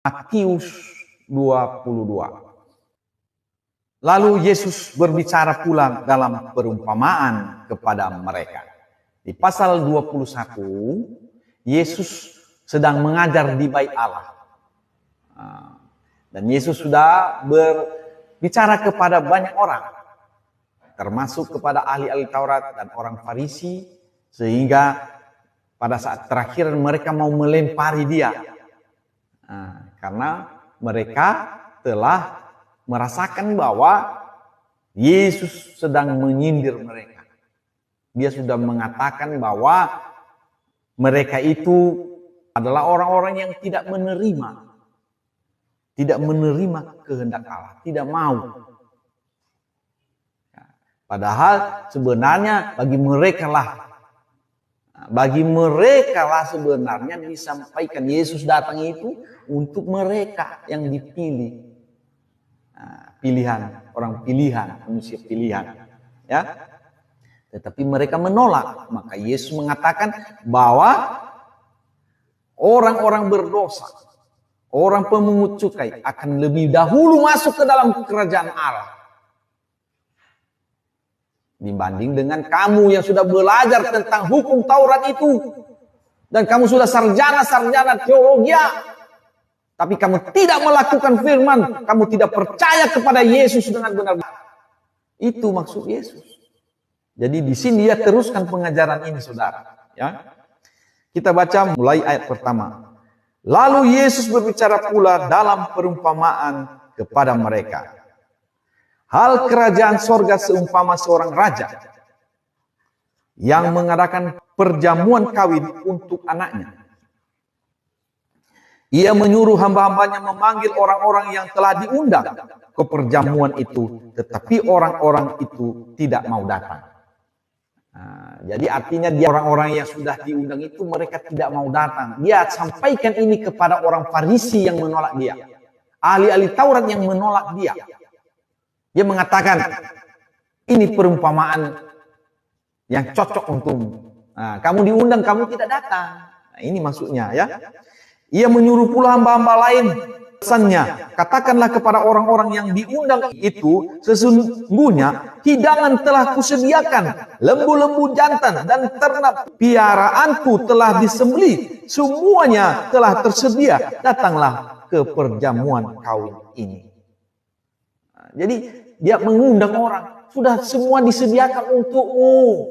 Matius 22. Lalu Yesus berbicara pula dalam perumpamaan kepada mereka. Di pasal 21, Yesus sedang mengajar di Bait Allah. Dan Yesus sudah berbicara kepada banyak orang, termasuk kepada ahli-ahli Taurat dan orang Farisi, sehingga pada saat terakhir mereka mau melempari dia. Karena mereka telah merasakan bahwa Yesus sedang menyindir mereka. Dia sudah mengatakan bahwa mereka itu adalah orang-orang yang tidak menerima kehendak Allah, tidak mau. Padahal sebenarnya bagi mereka lah sebenarnya disampaikan Yesus datang itu untuk mereka yang dipilih. Manusia pilihan. Ya. Tetapi mereka menolak. Maka Yesus mengatakan bahwa orang-orang berdosa, orang pemungut cukai akan lebih dahulu masuk ke dalam kerajaan Allah dibanding dengan kamu yang sudah belajar tentang hukum Taurat itu. Dan kamu sudah sarjana teologi. Tapi kamu tidak melakukan firman. Kamu tidak percaya kepada Yesus dengan benar. Itu maksud Yesus. Jadi di sini dia teruskan pengajaran ini, saudara. Ya, kita baca mulai ayat pertama. Lalu Yesus berbicara pula dalam perumpamaan kepada mereka. Hal kerajaan sorga seumpama seorang raja yang mengadakan perjamuan kawin untuk anaknya. Ia menyuruh hamba-hambanya memanggil orang-orang yang telah diundang ke perjamuan itu, tetapi orang-orang itu tidak mau datang. Jadi artinya orang-orang yang sudah diundang itu mereka tidak mau datang. Dia sampaikan ini kepada orang Farisi yang menolak dia, ahli-ahli Taurat yang menolak dia. Dia mengatakan ini perumpamaan yang cocok untukmu. Kamu diundang, kamu tidak datang. Ini maksudnya, ya. Ia menyuruh pula hamba-hamba lain, pesannya, katakanlah kepada orang-orang yang diundang itu, sesungguhnya hidangan telah kusediakan, lembu-lembu jantan dan ternak piaraanku telah disembelih, semuanya telah tersedia, datanglah ke perjamuan kawin ini. Jadi dia mengundang orang, sudah semua disediakan untukmu,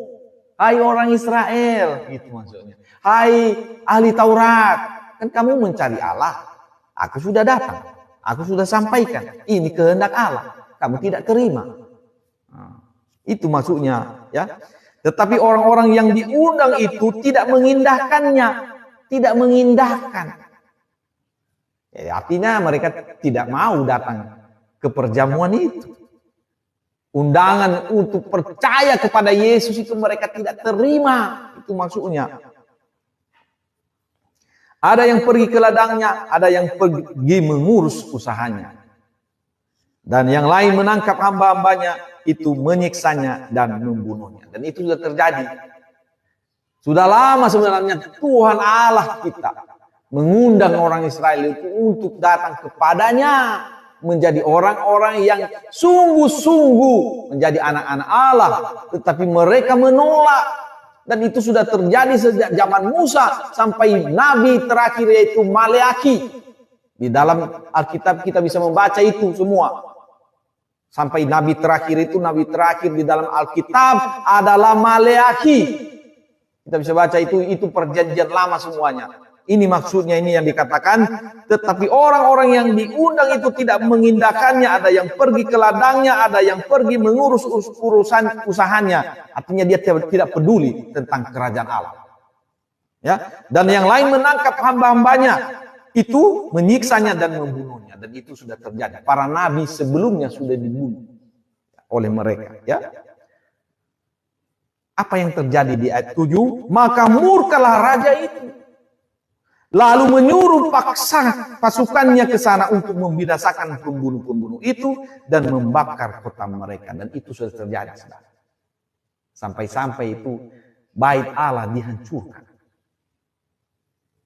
hai orang Israel, gitu maksudnya. Hai ahli Taurat, kan kamu mencari Allah, aku sudah datang, aku sudah sampaikan, ini kehendak Allah, kamu tidak terima. Itu maksudnya, ya. Tetapi orang-orang yang diundang itu tidak mengindahkannya, tidak mengindahkan. Ya, artinya mereka tidak mau datang ke perjamuan itu. Undangan untuk percaya kepada Yesus itu mereka tidak terima, itu maksudnya. Ada yang pergi ke ladangnya, ada yang pergi mengurus usahanya. Dan yang lain menangkap hamba-hambanya, itu menyiksanya dan membunuhnya. Dan itu sudah terjadi. Sudah lama sebenarnya Tuhan Allah kita mengundang orang Israel itu untuk datang kepadanya, menjadi orang-orang yang sungguh-sungguh menjadi anak-anak Allah. Tetapi mereka menolak. Dan itu sudah terjadi sejak zaman Musa sampai Nabi terakhir yaitu Maleakhi. Di dalam Alkitab kita bisa membaca itu semua. Sampai Nabi terakhir di dalam Alkitab adalah Maleakhi. Kita bisa baca itu perjanjian lama semuanya. Ini maksudnya, ini yang dikatakan. Tetapi orang-orang yang diundang itu tidak mengindahkannya. Ada yang pergi ke ladangnya, ada yang pergi mengurus urusan usahanya. Artinya dia tidak peduli tentang kerajaan Allah. Ya, dan yang lain menangkap hamba-hambanya, itu menyiksanya dan membunuhnya. Dan itu sudah terjadi. Para nabi sebelumnya sudah dibunuh oleh mereka. Ya. Apa yang terjadi di ayat 7? Maka murkalah raja itu, lalu menyuruh paksa pasukannya ke sana untuk membinasakan pembunuh-pembunuh itu dan membakar kota mereka. Dan itu sudah terjadi. Sampai-sampai itu bait Allah dihancurkan.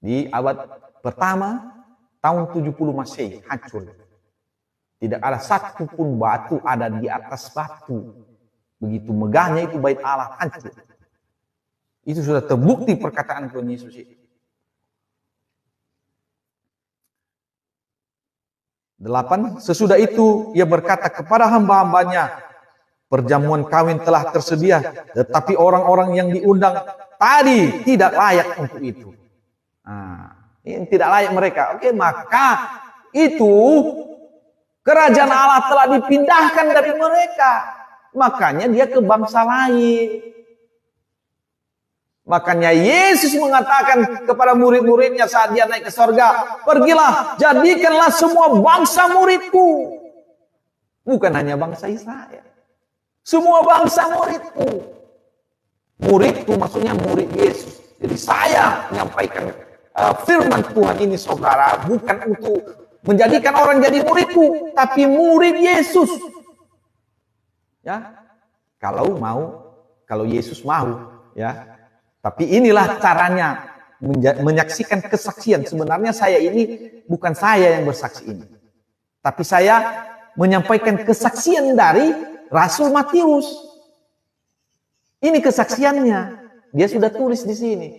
Di abad pertama tahun 70 Masehi hancur. Tidak ada satu pun batu ada di atas batu. Begitu megahnya itu bait Allah hancur. Itu sudah terbukti perkataan Tuhan Yesus itu. 8. Sesudah itu ia berkata kepada hamba-hambanya, perjamuan kawin telah tersedia, tetapi orang-orang yang diundang tadi tidak layak untuk itu. Ini tidak layak mereka. Oke, maka itu kerajaan Allah telah dipindahkan dari mereka. Makanya dia ke bangsa lain. Makanya Yesus mengatakan kepada murid-muridnya saat dia naik ke sorga, pergilah, jadikanlah semua bangsa muridku. Bukan hanya bangsa Israel. Semua bangsa muridku. Muridku maksudnya murid Yesus. Jadi saya menyampaikan firman Tuhan ini saudara, bukan untuk menjadikan orang jadi muridku, tapi murid Yesus. Ya, kalau Yesus mau, ya. Tapi inilah caranya menyaksikan kesaksian. Sebenarnya saya ini bukan saya yang bersaksi ini, tapi saya menyampaikan kesaksian dari Rasul Matius. Ini kesaksiannya, dia sudah tulis di sini,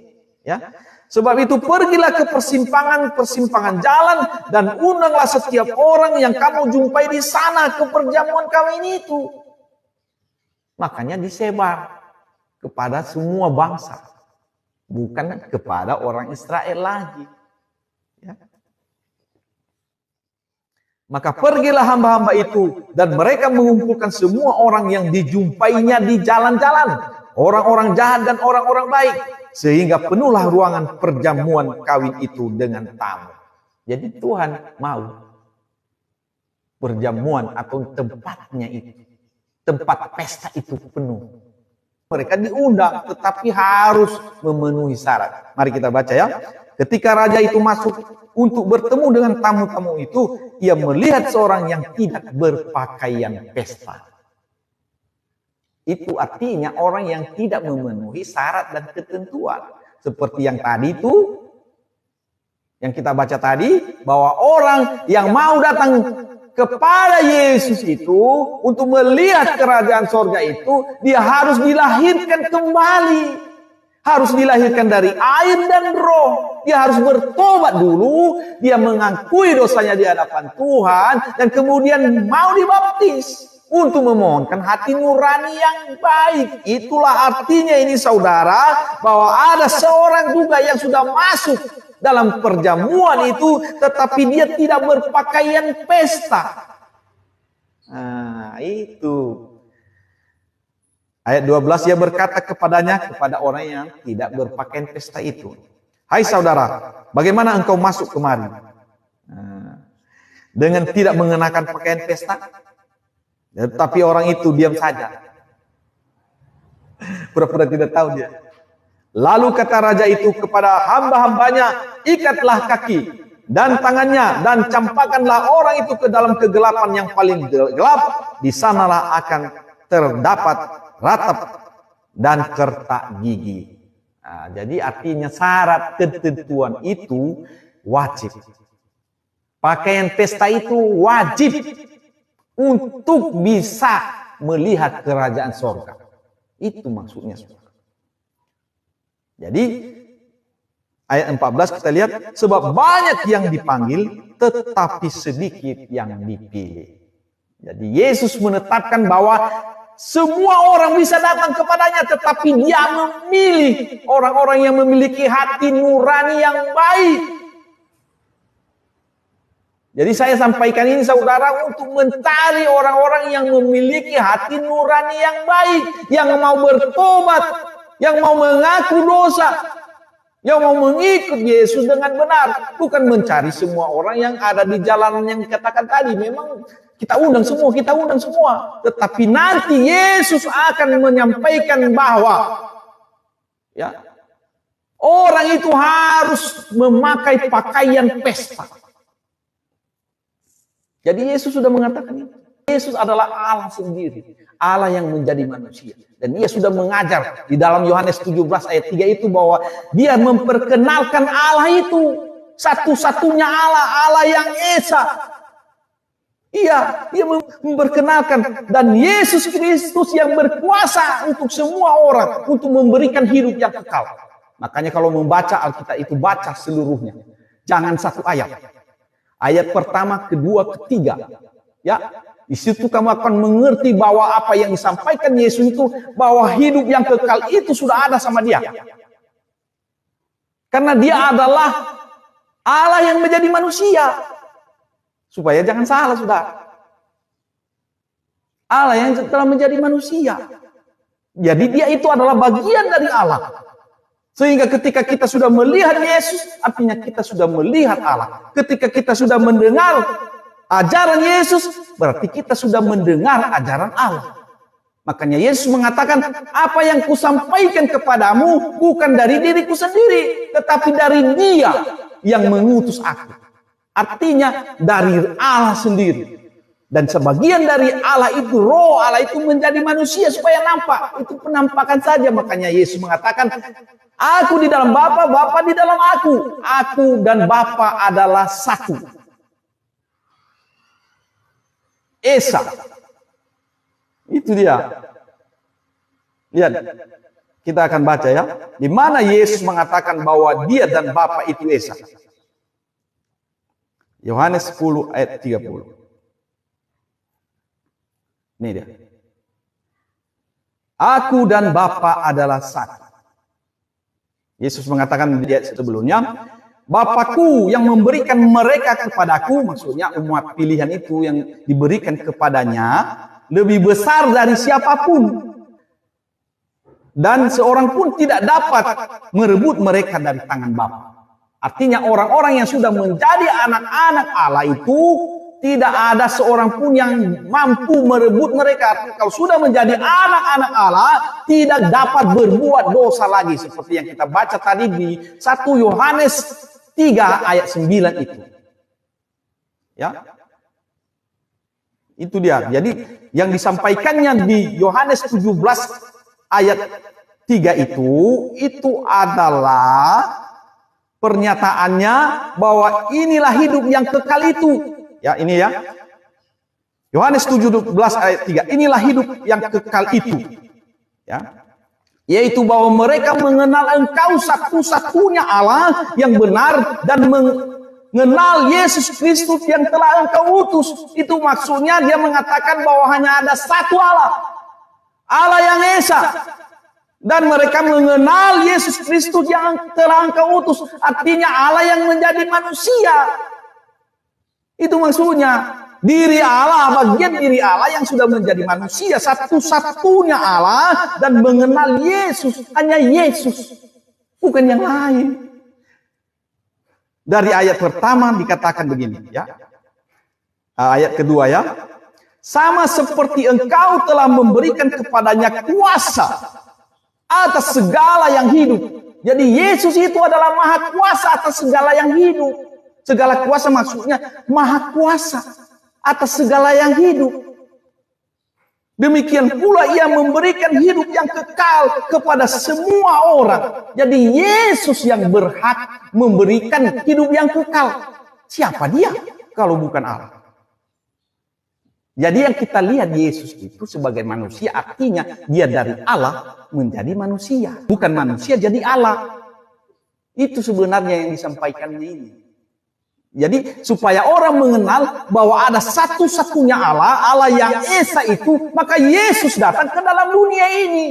ya. Sebab itu pergilah ke persimpangan jalan dan undanglah setiap orang yang kamu jumpai di sana ke perjamuan kawin itu. Makanya disebar kepada semua bangsa, bukan kepada orang Israel lagi. Ya. Maka pergilah hamba-hamba itu dan mereka mengumpulkan semua orang yang dijumpainya di jalan-jalan, orang-orang jahat dan orang-orang baik, sehingga penuhlah ruangan perjamuan kawin itu dengan tamu. Jadi Tuhan mau perjamuan atau tempatnya itu, tempat pesta itu penuh. Mereka diundang tetapi harus memenuhi syarat. Mari kita baca ya. Ketika raja itu masuk untuk bertemu dengan tamu-tamu itu, ia melihat seorang yang tidak berpakaian pesta. Itu artinya orang yang tidak memenuhi syarat dan ketentuan. Seperti yang tadi itu, yang kita baca tadi, bahwa orang yang mau datang kepada Yesus itu untuk melihat kerajaan sorga itu, dia harus dilahirkan kembali. Harus dilahirkan dari air dan roh. Dia harus bertobat dulu, dia mengakui dosanya di hadapan Tuhan, dan kemudian mau dibaptis untuk memohonkan hati nurani yang baik. Itulah artinya ini saudara, bahwa ada seorang juga yang sudah masuk dalam perjamuan itu, tetapi dia tidak berpakaian pesta. Nah, itu. Ayat 12, ia berkata kepadanya, kepada orang yang tidak berpakaian pesta itu, hai saudara, bagaimana engkau masuk kemari dengan tidak mengenakan pakaian pesta? Tetapi orang itu diam saja, pura-pura tidak tahu dia. Lalu kata raja itu kepada hamba-hambanya, ikatlah kaki dan tangannya dan campakkanlah orang itu ke dalam kegelapan yang paling gelap. Di sanalah akan terdapat ratap dan kertak gigi. Nah, jadi artinya syarat ketentuan itu wajib. Pakaian pesta itu wajib untuk bisa melihat kerajaan sorga. Itu maksudnya. Jadi ayat 14 kita lihat, sebab banyak yang dipanggil tetapi sedikit yang dipilih. Jadi Yesus menetapkan bahwa semua orang bisa datang kepadanya, tetapi dia memilih orang-orang yang memiliki hati nurani yang baik. Jadi saya sampaikan ini saudara untuk mencari orang-orang yang memiliki hati nurani yang baik, yang mau bertobat, yang mau mengaku dosa, yang mau mengikut Yesus dengan benar. Bukan mencari semua orang yang ada di jalan yang dikatakan tadi. Memang kita undang semua. Tetapi nanti Yesus akan menyampaikan bahwa ya, orang itu harus memakai pakaian pesta. Jadi Yesus sudah mengatakan ini. Yesus adalah Allah sendiri, Allah yang menjadi manusia. Dan dia sudah mengajar di dalam Yohanes 17 ayat 3 itu bahwa dia memperkenalkan Allah itu satu-satunya Allah, Allah yang esa. Iya, dia memperkenalkan, dan Yesus Kristus yang berkuasa untuk semua orang, untuk memberikan hidup yang kekal. Makanya kalau membaca Alkitab itu baca seluruhnya. Jangan satu ayat. Ayat pertama, kedua, ketiga. Ya, di situ kamu akan mengerti bahwa apa yang disampaikan Yesus itu, bahwa hidup yang kekal itu sudah ada sama dia. Karena dia adalah Allah yang menjadi manusia. Supaya jangan salah, sudah. Allah yang telah menjadi manusia. Jadi dia itu adalah bagian dari Allah. Sehingga ketika kita sudah melihat Yesus, artinya kita sudah melihat Allah. Ketika kita sudah mendengar ajaran Yesus, berarti kita sudah mendengar ajaran Allah. Makanya Yesus mengatakan, apa yang kusampaikan kepadamu bukan dari diriku sendiri, tetapi dari Dia yang mengutus aku. Artinya dari Allah sendiri. Dan sebagian dari Allah itu, roh Allah itu menjadi manusia supaya nampak. Itu penampakan saja. Makanya Yesus mengatakan, aku di dalam Bapa, Bapa di dalam aku. Aku dan Bapa adalah satu. Esa. Itu dia. Lihat. Kita akan baca ya. Di mana Yesus mengatakan bahwa dia dan Bapa itu esa. Yohanes 10 ayat 30. Ini dia. Aku dan Bapa adalah satu. Yesus mengatakan di ayat sebelumnya, Bapakku yang memberikan mereka kepadaku, maksudnya umat pilihan itu yang diberikan kepadanya, lebih besar dari siapapun. Dan seorang pun tidak dapat merebut mereka dari tangan Bapa. Artinya orang-orang yang sudah menjadi anak-anak Allah itu tidak ada seorang pun yang mampu merebut mereka. Kalau sudah menjadi anak-anak Allah, tidak dapat berbuat dosa lagi. Seperti yang kita baca tadi di 1 Yohanes 3 ayat 9 itu. Ya. Itu dia. Jadi yang disampaikannya di Yohanes 17 ayat 3 itu adalah pernyataannya bahwa inilah hidup yang kekal itu. Ya, ini ya. Yohanes 17 ayat 3. Inilah hidup yang kekal itu. Ya. Yaitu bahwa mereka mengenal Engkau satu-satunya Allah yang benar dan mengenal Yesus Kristus yang telah Engkau utus. Itu maksudnya dia mengatakan bahwa hanya ada satu Allah. Allah yang esa. Dan mereka mengenal Yesus Kristus yang telah Engkau utus. Artinya Allah yang menjadi manusia. Itu maksudnya. Diri Allah, bagian diri Allah yang sudah menjadi manusia. Satu-satunya Allah. Dan mengenal Yesus. Hanya Yesus. Bukan yang lain. Dari ayat pertama dikatakan begini. Ya. Ayat kedua ya. Sama seperti Engkau telah memberikan kepadanya kuasa atas segala yang hidup. Jadi Yesus itu adalah maha kuasa atas segala yang hidup. Segala kuasa maksudnya maha kuasa atas segala yang hidup. Demikian pula ia memberikan hidup yang kekal kepada semua orang. Jadi Yesus yang berhak memberikan hidup yang kekal. Siapa dia kalau bukan Allah? Jadi yang kita lihat Yesus itu sebagai manusia artinya dia dari Allah menjadi manusia. Bukan manusia jadi Allah. Itu sebenarnya yang disampaikannya ini. Jadi supaya orang mengenal bahwa ada satu-satunya Allah, Allah yang esa itu, maka Yesus datang ke dalam dunia ini.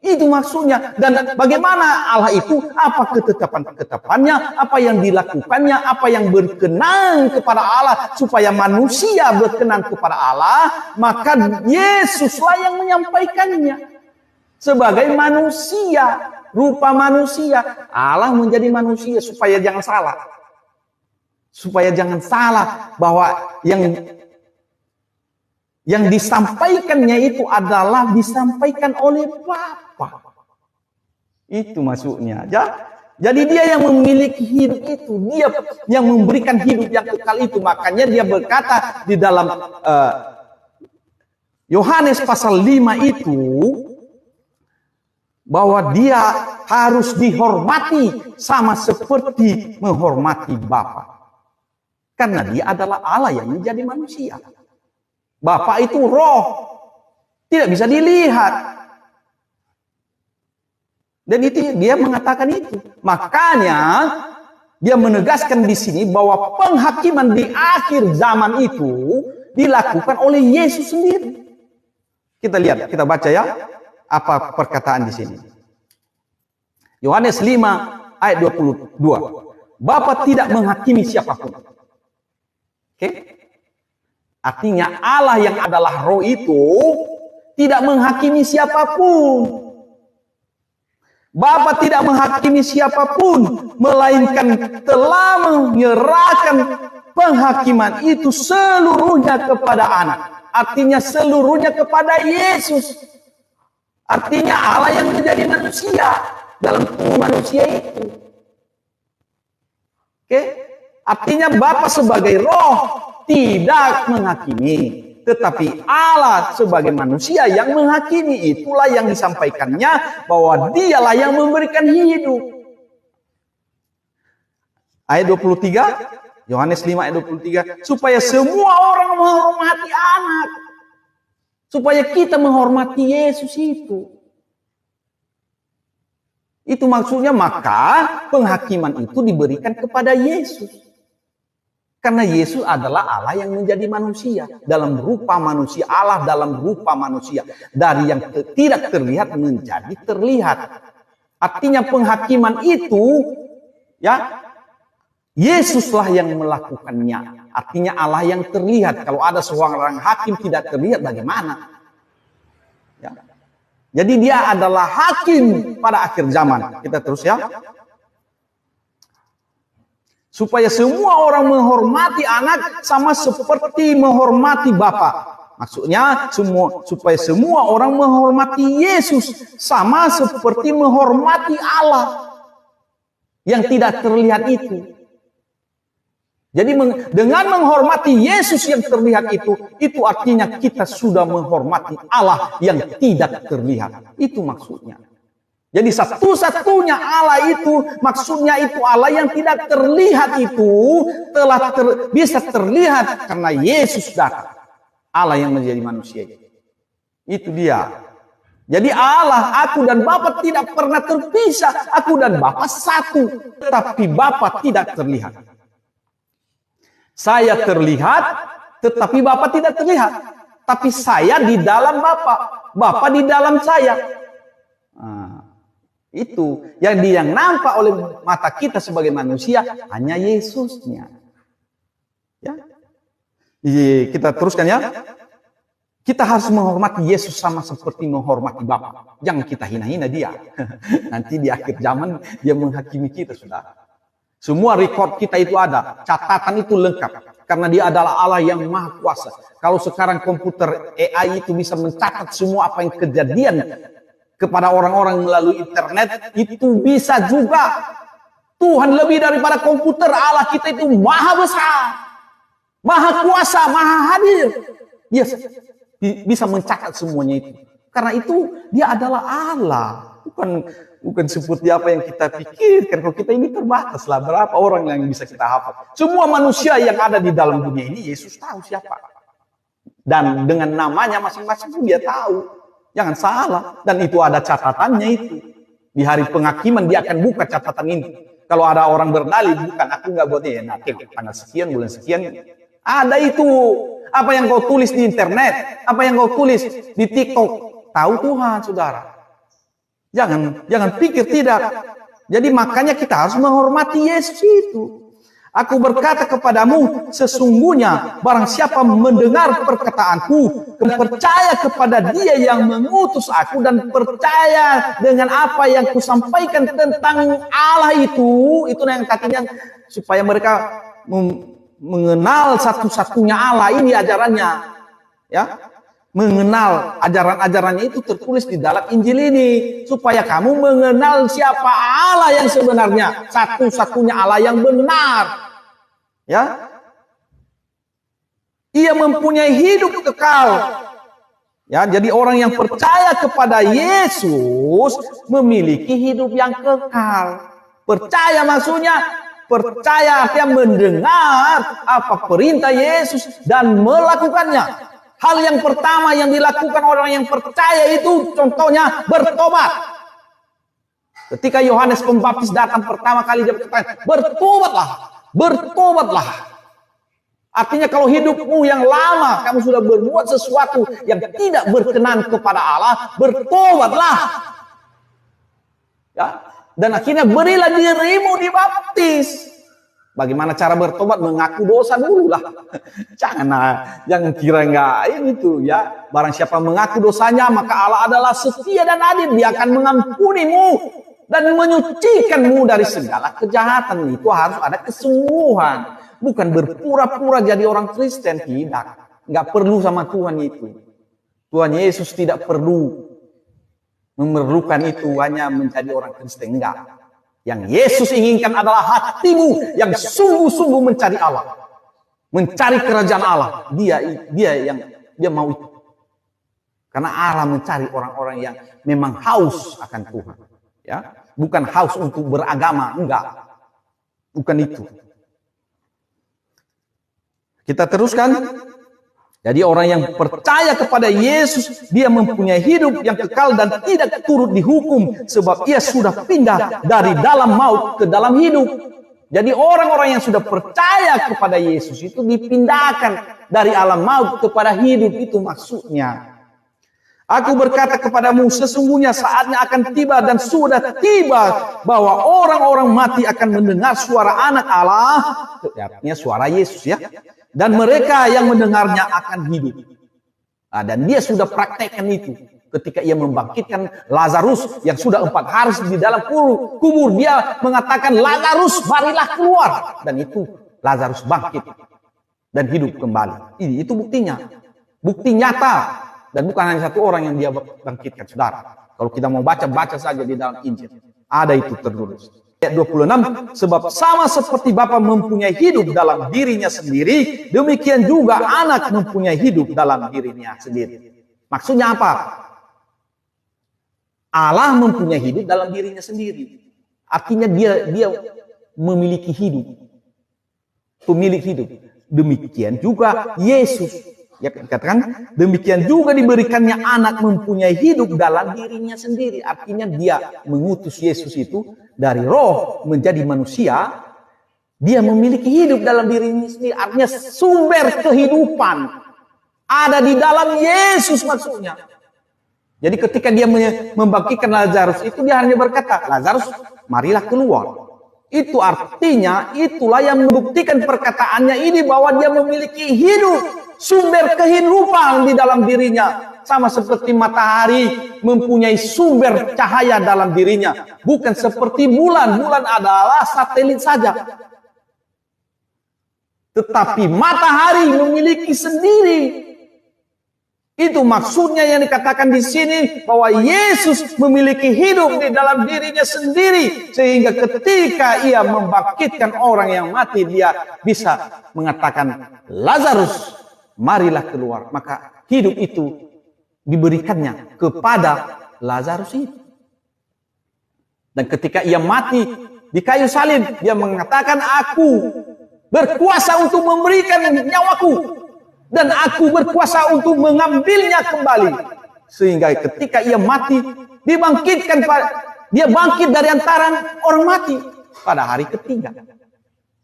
Itu maksudnya. Dan bagaimana Allah itu, apa ketetapan-ketetapannya, apa yang dilakukannya, apa yang berkenan kepada Allah, supaya manusia berkenan kepada Allah, maka Yesuslah yang menyampaikannya. Sebagai manusia, rupa manusia, Allah menjadi manusia supaya jangan salah. Supaya jangan salah bahwa yang disampaikannya itu adalah disampaikan oleh Bapa. Itu maksudnya. Jadi dia yang memiliki hidup itu. Dia yang memberikan hidup yang kekal itu. Makanya dia berkata di dalam Yohanes pasal 5 itu. bahwa dia harus dihormati sama seperti menghormati Bapa. Karena dia adalah Allah yang menjadi manusia. Bapa itu roh, tidak bisa dilihat. Dan itu dia mengatakan itu. Makanya dia menegaskan di sini bahwa penghakiman di akhir zaman itu dilakukan oleh Yesus sendiri. Kita lihat, kita baca ya apa perkataan di sini. Yohanes 5 ayat 22. Bapa tidak menghakimi siapapun. Oke? Artinya Allah yang adalah roh itu tidak menghakimi siapapun. Bapa tidak menghakimi siapapun, melainkan telah menyerahkan penghakiman itu seluruhnya kepada anak. Artinya seluruhnya kepada Yesus. Artinya Allah yang menjadi manusia dalam tubuh manusia itu. Oke? Artinya Bapa sebagai roh tidak menghakimi. Tetapi Allah sebagai manusia yang menghakimi, itulah yang disampaikannya bahwa dialah yang memberikan hidup. Ayat 23, Yohanes 5 ayat 23, supaya semua orang menghormati anak. Supaya kita menghormati Yesus itu. Itu maksudnya, maka penghakiman itu diberikan kepada Yesus. Karena Yesus adalah Allah yang menjadi manusia. Dalam rupa manusia, Allah dalam rupa manusia. Dari yang tidak terlihat menjadi terlihat. Artinya penghakiman itu, ya, Yesuslah yang melakukannya. Artinya Allah yang terlihat. Kalau ada seorang hakim tidak terlihat, bagaimana? Ya. Jadi dia adalah hakim pada akhir zaman. Kita terus ya. Supaya semua orang menghormati anak sama seperti menghormati Bapa. Maksudnya supaya semua orang menghormati Yesus sama seperti menghormati Allah yang tidak terlihat itu. Jadi dengan menghormati Yesus yang terlihat itu artinya kita sudah menghormati Allah yang tidak terlihat. Itu maksudnya. Jadi satu-satunya Allah itu, maksudnya itu Allah yang tidak terlihat itu telah bisa terlihat karena Yesus datang. Allah yang menjadi manusia. Itu dia. Jadi Allah, aku dan Bapa tidak pernah terpisah. Aku dan Bapa satu. Tetapi Bapa tidak terlihat. Saya terlihat, tetapi Bapa tidak terlihat. Tapi saya di dalam Bapa. Bapa di dalam saya. Itu yang nampak oleh mata kita sebagai manusia hanya Yesusnya. Ya. Kita teruskan ya. Kita harus menghormati Yesus sama seperti menghormati Bapa. Jangan kita hina-hina dia. Nanti di akhir zaman dia menghakimi kita, saudara. Semua rekod kita itu ada, catatan itu lengkap. Karena dia adalah Allah yang maha kuasa. Kalau sekarang komputer AI itu bisa mencatat semua apa yang kejadian kepada orang-orang melalui internet, itu bisa juga. Tuhan lebih daripada komputer. Allah kita itu maha besar, maha kuasa, maha hadir. Dia bisa mencatat semuanya itu. Karena itu dia adalah Allah. Bukan seperti apa yang kita pikirkan. Kalau kita ini terbatas lah, berapa orang yang bisa kita hafal. Semua manusia yang ada di dalam dunia ini, Yesus tahu siapa. Dan dengan namanya masing-masing pun dia tahu. Jangan salah. Dan itu ada catatannya itu. Di hari penghakiman dia akan buka catatan ini. Kalau ada orang berdalih, bukan aku nggak buatnya. Nanti tanggal sekian, bulan sekian. Ada itu. Apa yang kau tulis di internet. Apa yang kau tulis di TikTok. Tahu Tuhan, saudara. Jangan pikir tidak. Jadi makanya kita harus menghormati Yesus itu. Aku berkata kepadamu, sesungguhnya barang siapa mendengar perkataanku dan percaya kepada dia yang mengutus aku dan percaya dengan apa yang kusampaikan tentang Allah itu yang katanya supaya mereka mengenal satu-satunya Allah ini ajarannya. Ya, mengenal ajaran-ajarannya itu tertulis di dalam Injil ini supaya kamu mengenal siapa Allah yang sebenarnya, satu-satunya Allah yang benar. Ya, ia mempunyai hidup kekal Ya, jadi orang yang percaya kepada Yesus memiliki hidup yang kekal. Percaya maksudnya, percaya artinya mendengar apa perintah Yesus dan melakukannya. Hal yang pertama yang dilakukan orang yang percaya itu contohnya bertobat. Ketika Yohanes Pembaptis datang pertama kali dia berkata, bertobatlah, bertobatlah. Artinya kalau hidupmu yang lama, kamu sudah berbuat sesuatu yang tidak berkenan kepada Allah, bertobatlah. Ya, dan akhirnya berilah dirimu dibaptis. Bagaimana cara bertobat? Mengaku dosa dulu lah. Jangan kira enggak ini tuh ya. Barang siapa mengaku dosanya, maka Allah adalah setia dan adil. Dia akan mengampunimu dan menyucikanmu dari segala kejahatan. Itu harus ada kesungguhan. Bukan berpura-pura jadi orang Kristen, tidak. Nggak perlu sama Tuhan itu. Tuhan Yesus tidak perlu memerlukan itu hanya menjadi orang Kristen, enggak. Yang Yesus inginkan adalah hatimu yang sungguh-sungguh mencari Allah. Mencari kerajaan Allah. Dia mau itu. Karena Allah mencari orang-orang yang memang haus akan Tuhan. Ya, bukan haus untuk beragama, enggak. Bukan itu. Kita teruskan. Jadi orang yang percaya kepada Yesus, dia mempunyai hidup yang kekal dan tidak turut dihukum. Sebab ia sudah pindah dari dalam maut ke dalam hidup. Jadi orang-orang yang sudah percaya kepada Yesus itu dipindahkan dari alam maut kepada hidup. Itu maksudnya. Aku berkata kepadamu, sesungguhnya saatnya akan tiba dan sudah tiba bahwa orang-orang mati akan mendengar suara anak Allah. Artinya suara Yesus ya. Dan mereka yang mendengarnya akan hidup. Nah, dan dia sudah praktekkan itu. Ketika ia membangkitkan Lazarus yang sudah 4 hari di dalam kubur. Dia mengatakan, Lazarus marilah keluar. Dan itu Lazarus bangkit. Dan hidup kembali. Itu buktinya. Bukti nyata. Dan bukan hanya satu orang yang dia bangkitkan, saudara. Kalau kita mau baca saja di dalam Injil. Ada itu tertulis. Ayat 26, sebab sama seperti Bapa mempunyai hidup dalam dirinya sendiri, demikian juga anak mempunyai hidup dalam dirinya sendiri. Maksudnya apa? Allah mempunyai hidup dalam dirinya sendiri. Artinya dia memiliki hidup. Pemilik hidup. Demikian juga Yesus. Ya, dikatakan demikian juga diberikannya anak mempunyai hidup dalam dirinya sendiri. Artinya dia mengutus Yesus itu dari roh menjadi manusia. Dia memiliki hidup dalam dirinya sendiri. Artinya sumber kehidupan ada di dalam Yesus maksudnya. Jadi ketika dia membangkitkan Lazarus itu, dia hanya berkata, Lazarus marilah keluar. Itu artinya itulah yang membuktikan perkataannya ini bahwa dia memiliki hidup. Sumber kehidupan di dalam dirinya. Sama seperti matahari mempunyai sumber cahaya dalam dirinya. Bukan seperti bulan. Bulan adalah satelit saja. Tetapi matahari memiliki sendiri. Itu maksudnya yang dikatakan di sini. Bahwa Yesus memiliki hidup di dalam dirinya sendiri. Sehingga ketika ia membangkitkan orang yang mati, dia bisa mengatakan, Lazarus marilah keluar. Maka hidup itu diberikannya kepada Lazarus itu. Dan ketika ia mati di kayu salib, dia mengatakan, aku berkuasa untuk memberikan nyawaku. Dan aku berkuasa untuk mengambilnya kembali. Sehingga ketika ia mati, dia bangkit dari antara orang mati pada hari ketiga.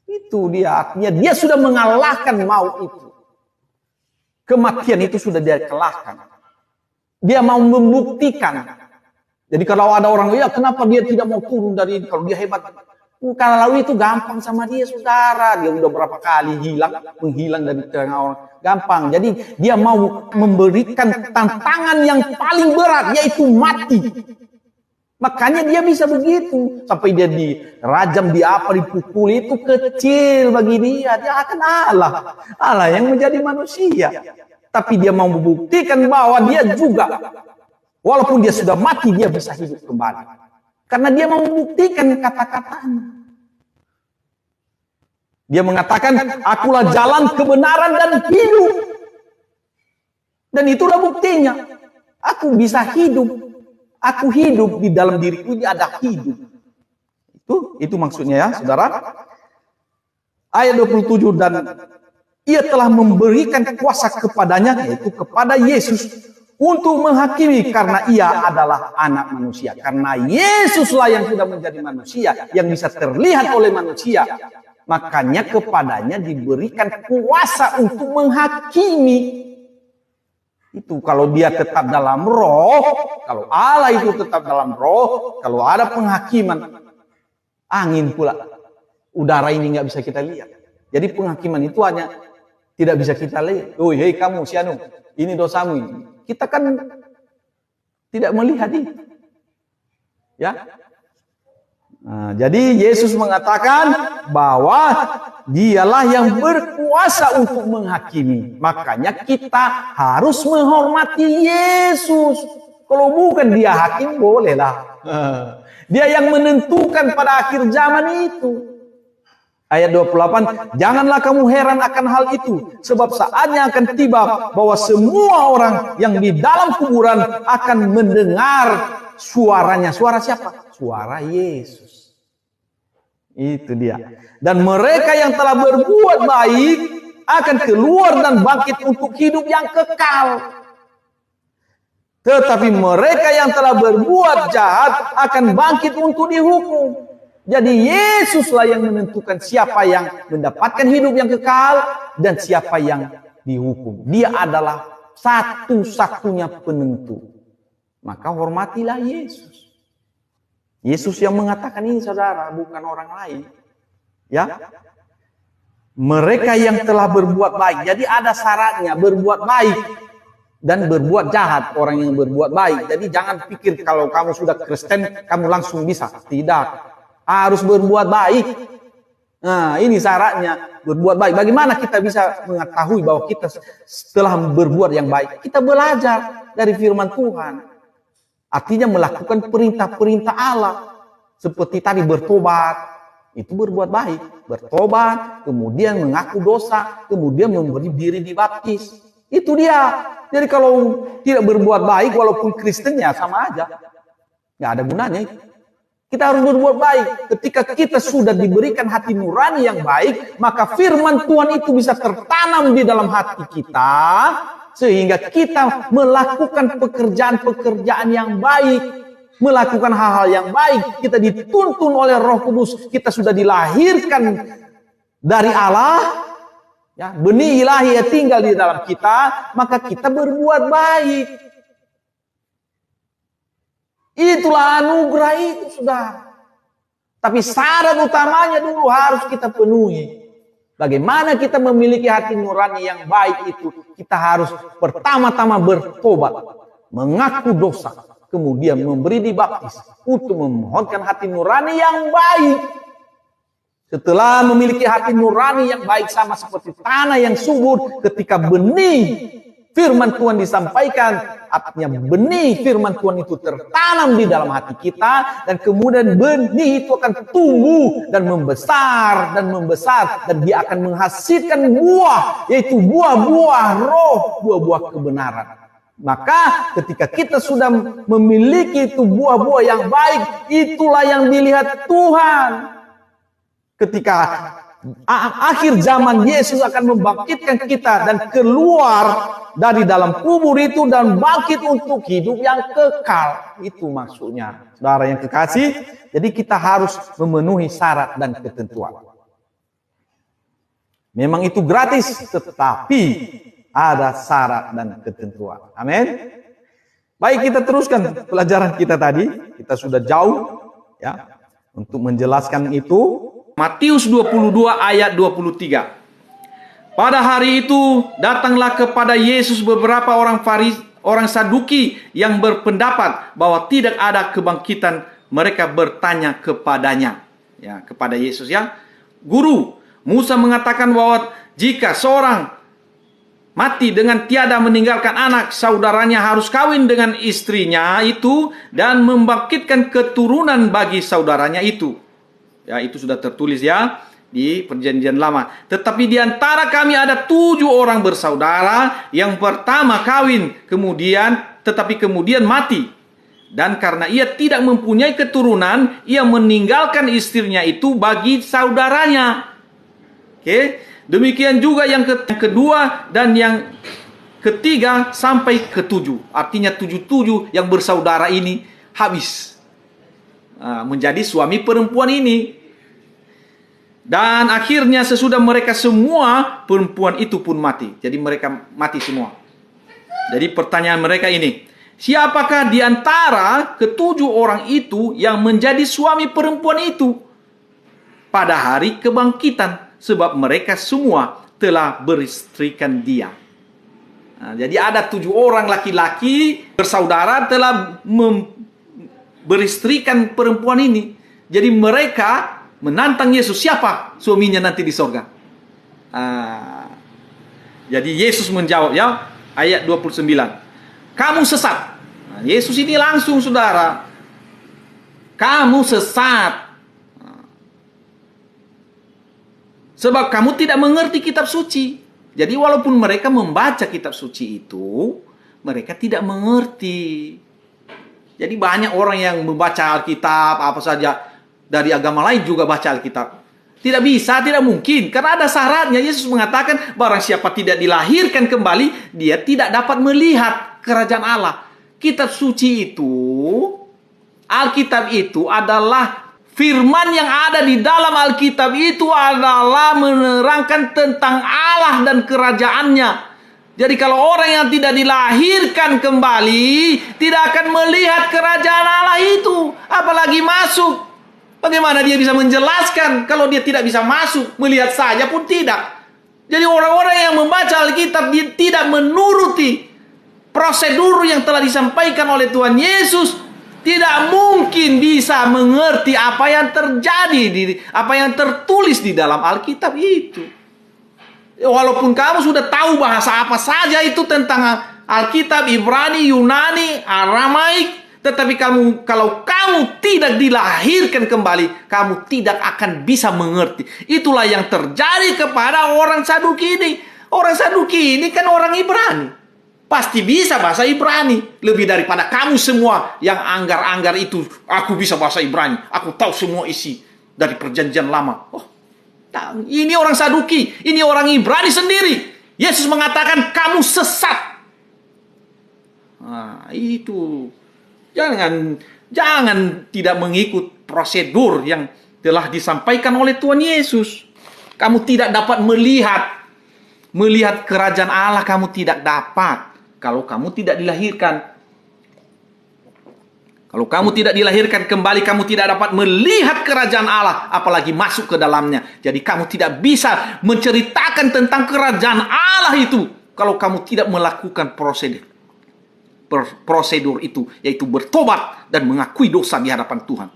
Itu dia, artinya dia sudah mengalahkan maut itu. Kematian itu sudah dia kalahkan. Dia mau membuktikan. Jadi kalau ada orang, ya kenapa dia tidak mau turun dari ini? Kalau dia hebat. Kalau itu gampang sama dia, saudara. Dia udah berapa kali menghilang dari tengah orang. Gampang. Jadi dia mau memberikan tantangan yang paling berat, yaitu mati. Makanya dia bisa begitu. Sampai dia dirajam, dipukul, itu kecil bagi dia. Dia akan Allah yang menjadi manusia. Tapi dia mau membuktikan bahwa dia juga, walaupun dia sudah mati, dia bisa hidup kembali. Karena dia mau membuktikan kata-katanya. Dia mengatakan, akulah jalan kebenaran dan hidup. Dan itulah buktinya. Aku bisa hidup. Aku hidup di dalam diriku ini ada hidup. Itu maksudnya ya, saudara. Ayat 27, dan ia telah memberikan kuasa kepadanya, yaitu kepada Yesus, untuk menghakimi karena ia adalah anak manusia. Karena Yesuslah yang sudah menjadi manusia, yang bisa terlihat oleh manusia. Makanya kepadanya diberikan kuasa untuk menghakimi. Itu kalau dia tetap dalam roh, kalau Allah itu tetap dalam roh, kalau ada penghakiman, angin pula, udara ini nggak bisa kita lihat. Jadi penghakiman itu hanya tidak bisa kita lihat. Oh, hei kamu, si anu, ini dosamu ini. Kita kan tidak melihat itu. Ya. Nah, jadi Yesus mengatakan bahwa dialah yang berkuasa untuk menghakimi. Makanya kita harus menghormati Yesus. Kalau bukan dia hakim, bolehlah. Dia yang menentukan pada akhir zaman itu. Ayat 28, janganlah kamu heran akan hal itu, sebab saatnya akan tiba bahwa semua orang yang di dalam kuburan akan mendengar suaranya. Suara siapa? Suara Yesus. Itu dia. Dan mereka yang telah berbuat baik akan keluar dan bangkit untuk hidup yang kekal. Tetapi mereka yang telah berbuat jahat akan bangkit untuk dihukum. Jadi Yesuslah yang menentukan siapa yang mendapatkan hidup yang kekal dan siapa yang dihukum. Dia adalah satu-satunya penentu. Maka hormatilah Yesus. Yesus yang mengatakan ini, saudara, bukan orang lain. Ya, mereka yang telah berbuat baik. Jadi ada syaratnya, berbuat baik dan berbuat jahat. Orang yang berbuat baik. Jadi jangan pikir kalau kamu sudah Kristen kamu langsung bisa. Tidak. Harus berbuat baik. Nah, ini syaratnya, berbuat baik. Bagaimana kita bisa mengetahui bahwa kita setelah berbuat yang baik? Kita belajar dari firman Tuhan. Artinya melakukan perintah-perintah Allah. Seperti tadi bertobat, itu berbuat baik. Bertobat, kemudian mengaku dosa, kemudian memberi diri dibaptis. Itu dia. Jadi kalau tidak berbuat baik, walaupun Kristen ya sama aja. Nggak ada gunanya itu. Kita harus berbuat baik. Ketika kita sudah diberikan hati nurani yang baik, maka firman Tuhan itu bisa tertanam di dalam hati kita, sehingga kita melakukan pekerjaan-pekerjaan yang baik, melakukan hal-hal yang baik. Kita dituntun oleh Roh Kudus. Kita sudah dilahirkan dari Allah, ya, benih ilahi yang tinggal di dalam kita, maka kita berbuat baik. Itulah anugerah itu, sudah. Tapi syarat utamanya dulu harus kita penuhi. Bagaimana kita memiliki hati nurani yang baik itu? Kita harus pertama-tama bertobat, mengaku dosa, kemudian memberi dibaptis untuk memohonkan hati nurani yang baik. Setelah memiliki hati nurani yang baik sama seperti tanah yang subur, ketika benih firman Tuhan disampaikan, artinya benih firman Tuhan itu tertanam di dalam hati kita, dan kemudian benih itu akan tumbuh dan membesar dan dia akan menghasilkan buah, yaitu buah-buah roh, buah-buah kebenaran. Maka ketika kita sudah memiliki itu buah-buah yang baik, itulah yang dilihat Tuhan. Ketika akhir zaman, Yesus akan membangkitkan kita dan keluar dari dalam kubur itu dan bangkit untuk hidup yang kekal. Itu maksudnya, saudara yang kekasih. Jadi kita harus memenuhi syarat dan ketentuan. Memang itu gratis, tetapi ada syarat dan ketentuan. Amin. Baik, kita teruskan pelajaran kita tadi. Kita sudah jauh ya untuk menjelaskan itu. Matius 22 ayat 23. Pada hari itu datanglah kepada Yesus beberapa orang Saduki yang berpendapat bahwa tidak ada kebangkitan. Mereka bertanya kepadanya, ya, kepada Yesus, ya, Guru, Musa mengatakan bahwa jika seorang mati dengan tiada meninggalkan anak, saudaranya harus kawin dengan istrinya itu dan membangkitkan keturunan bagi saudaranya itu. Ya, itu sudah tertulis, ya. di perjanjian lama. Tetapi di antara kami ada 7 orang bersaudara. Yang pertama kawin, tetapi kemudian mati. Dan karena ia tidak mempunyai keturunan, ia meninggalkan istrinya itu bagi saudaranya. Oke, demikian juga yang kedua dan yang ketiga sampai ke-7. Artinya 7 yang bersaudara ini habis menjadi suami perempuan ini. Dan akhirnya sesudah mereka semua, perempuan itu pun mati. Jadi mereka mati semua. Jadi pertanyaan mereka ini, siapakah di antara ke-7 orang itu yang menjadi suami perempuan itu pada hari kebangkitan? Sebab mereka semua telah beristrikan dia. Nah, jadi ada 7 orang laki-laki bersaudara telah beristrikan perempuan ini. Jadi mereka menantang Yesus, siapa suaminya nanti di sorga. Jadi Yesus menjawab, ya, ayat 29. Kamu sesat. Nah, Yesus ini langsung, saudara. Kamu sesat. Sebab kamu tidak mengerti kitab suci. Jadi walaupun mereka membaca kitab suci itu, mereka tidak mengerti. Jadi banyak orang yang membaca Alkitab, apa saja, dari agama lain juga baca Alkitab. Tidak bisa, tidak mungkin. Karena ada syaratnya. Yesus mengatakan, barang siapa tidak dilahirkan kembali, dia tidak dapat melihat kerajaan Allah. Kitab suci itu, Alkitab itu adalah firman yang ada di dalam Alkitab itu adalah menerangkan tentang Allah dan kerajaannya. Jadi kalau orang yang tidak dilahirkan kembali, tidak akan melihat kerajaan Allah itu. Apalagi masuk. Bagaimana dia bisa menjelaskan kalau dia tidak bisa masuk? Melihat saja pun tidak. Jadi orang-orang yang membaca Alkitab, dia tidak menuruti prosedur yang telah disampaikan oleh Tuhan Yesus, tidak mungkin bisa mengerti apa yang terjadi, apa yang tertulis di dalam Alkitab itu. Walaupun kamu sudah tahu bahasa apa saja itu tentang Alkitab, Ibrani, Yunani, Aramaik, tetapi kalau kamu tidak dilahirkan kembali, kamu tidak akan bisa mengerti. Itulah yang terjadi kepada orang Saduki ini. Orang Saduki ini kan orang Ibrani. Pasti bisa bahasa Ibrani. Lebih daripada kamu semua yang anggar-anggar itu. Aku bisa bahasa Ibrani. Aku tahu semua isi dari perjanjian lama. Oh, ini orang Saduki. Ini orang Ibrani sendiri. Yesus mengatakan kamu sesat. Nah, itu. Jangan tidak mengikut prosedur yang telah disampaikan oleh Tuhan Yesus. Kamu tidak dapat melihat kerajaan Allah, kamu tidak dapat. Kalau kamu tidak dilahirkan. Kalau kamu tidak dilahirkan kembali, kamu tidak dapat melihat kerajaan Allah, apalagi masuk ke dalamnya. Jadi kamu tidak bisa menceritakan tentang kerajaan Allah itu kalau kamu tidak melakukan prosedur itu, yaitu bertobat dan mengakui dosa di hadapan Tuhan.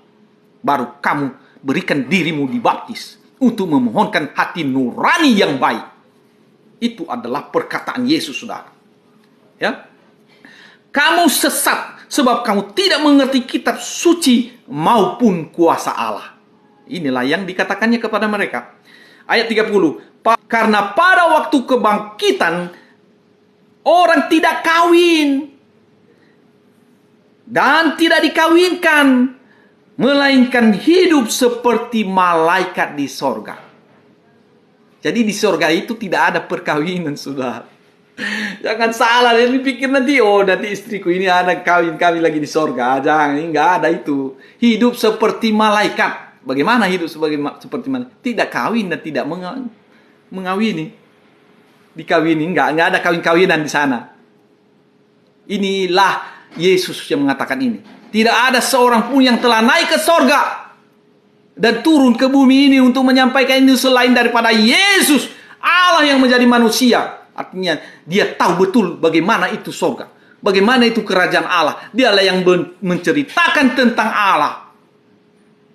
Baru kamu berikan dirimu dibaptis untuk memohonkan hati nurani yang baik. Itu adalah perkataan Yesus, saudara. Ya, kamu sesat sebab kamu tidak mengerti kitab suci maupun kuasa Allah. Inilah yang dikatakannya kepada mereka. Ayat 30. Karena pada waktu kebangkitan orang tidak kawin dan tidak dikawinkan, melainkan hidup seperti malaikat di sorga. Jadi di sorga itu tidak ada perkawinan, saudara. Jangan salah, dia pikir nanti istriku ini ada kawin lagi di sorga. Jangan, enggak ada itu. Hidup seperti malaikat. Bagaimana hidup seperti malaikat? Tidak kawin dan tidak mengawini. Dikawini, enggak ada kawin-kawinan di sana. Inilah Yesus yang mengatakan ini. Tidak ada seorang pun yang telah naik ke sorga dan turun ke bumi ini untuk menyampaikan ini selain daripada Yesus, Allah yang menjadi manusia. Artinya dia tahu betul bagaimana itu sorga, bagaimana itu kerajaan Allah. Dialah yang menceritakan tentang Allah.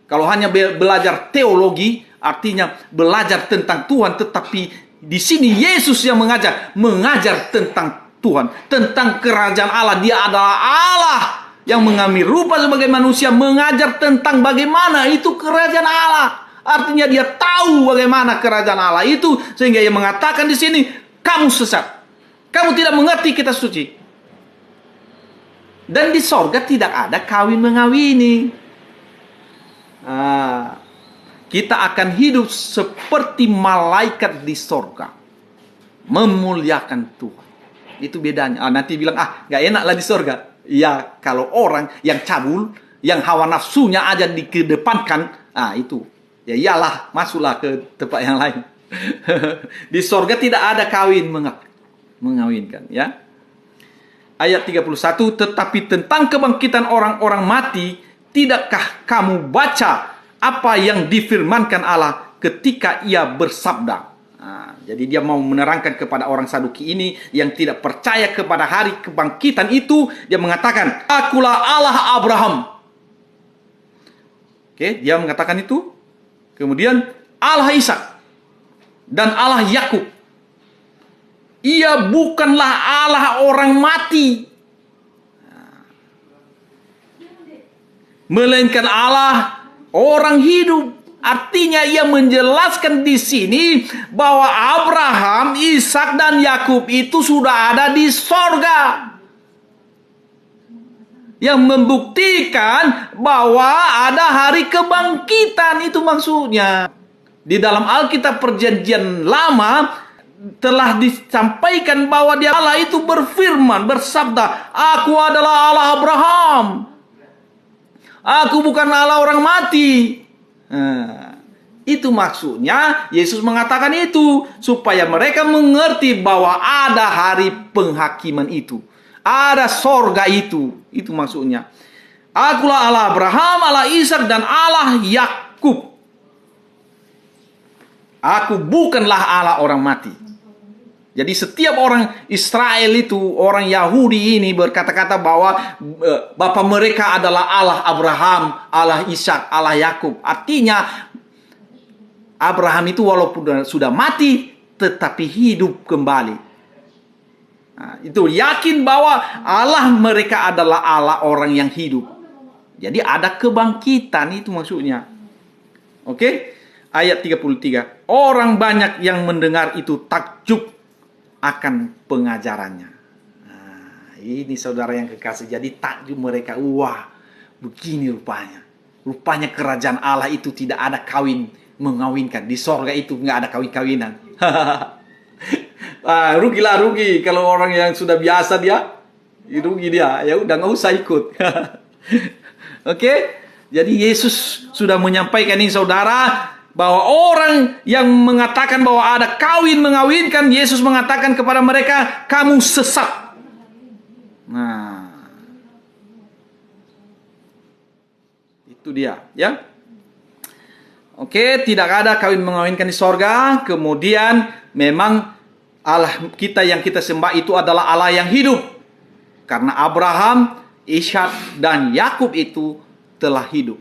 Kalau hanya belajar teologi, artinya belajar tentang Tuhan, tetapi di sini Yesus yang mengajar tentang Tuhan, tentang kerajaan Allah. Dia adalah Allah yang mengambil rupa sebagai manusia, mengajar tentang bagaimana itu kerajaan Allah. Artinya dia tahu bagaimana kerajaan Allah itu, sehingga ia mengatakan di sini, kamu sesat. Kamu tidak mengerti kitab suci. Dan di sorga tidak ada kawin mengawini. Kita akan hidup seperti malaikat di sorga, memuliakan Tuhan. Itu bedanya. Nanti bilang, gak enak lah di sorga. Ya, kalau orang yang cabul, yang hawa nafsunya aja dikedepankan, itu. Ya iyalah, masuklah ke tempat yang lain. Di sorga tidak ada kawin mengawinkan, ya. Ayat 31, tetapi tentang kebangkitan orang-orang mati, tidakkah kamu baca apa yang difirmankan Allah ketika ia bersabda? Jadi dia mau menerangkan kepada orang Saduki ini yang tidak percaya kepada hari kebangkitan itu. Dia mengatakan, akulah Allah Abraham. Oke, dia mengatakan itu. Kemudian Allah Ishak dan Allah Yakub. Ia bukanlah Allah orang mati, melainkan Allah orang hidup. Artinya ia menjelaskan di sini bahwa Abraham, Ishak dan Yakub itu sudah ada di sorga. Yang membuktikan bahwa ada hari kebangkitan, itu maksudnya. Di dalam Alkitab Perjanjian Lama telah disampaikan bahwa dia Allah itu berfirman, bersabda, aku adalah Allah Abraham. Aku bukan Allah orang mati. Itu maksudnya Yesus mengatakan itu supaya mereka mengerti bahwa ada hari penghakiman itu. Ada sorga itu. Itu maksudnya. Akulah Allah Abraham, Allah Ishak dan Allah Yakub. Aku bukanlah Allah orang mati. Jadi setiap orang Israel itu, orang Yahudi ini berkata-kata bahwa bapa mereka adalah Allah Abraham, Allah Ishak, Allah Yakub. Artinya Abraham itu walaupun sudah mati tetapi hidup kembali. Itu yakin bahwa Allah mereka adalah Allah orang yang hidup. Jadi ada kebangkitan, itu maksudnya. Oke? Ayat 33. Orang banyak yang mendengar itu takjub akan pengajarannya. Ini saudara yang kekasih. Jadi takjub mereka. Wah, begini rupanya. Rupanya kerajaan Allah itu tidak ada kawin mengawinkan. Di sorga itu nggak ada kawin-kawinan. Rugi kalau orang yang sudah biasa dia, rugi dia. Ya udah nggak usah ikut. Oke? Jadi Yesus sudah menyampaikan ini saudara, bahwa orang yang mengatakan bahwa ada kawin mengawinkan, Yesus mengatakan kepada mereka, kamu sesat. Itu dia, ya. Oke, tidak ada kawin mengawinkan di sorga. Kemudian memang Allah kita yang kita sembah itu adalah Allah yang hidup. Karena Abraham, Ishak dan Yakub itu telah hidup.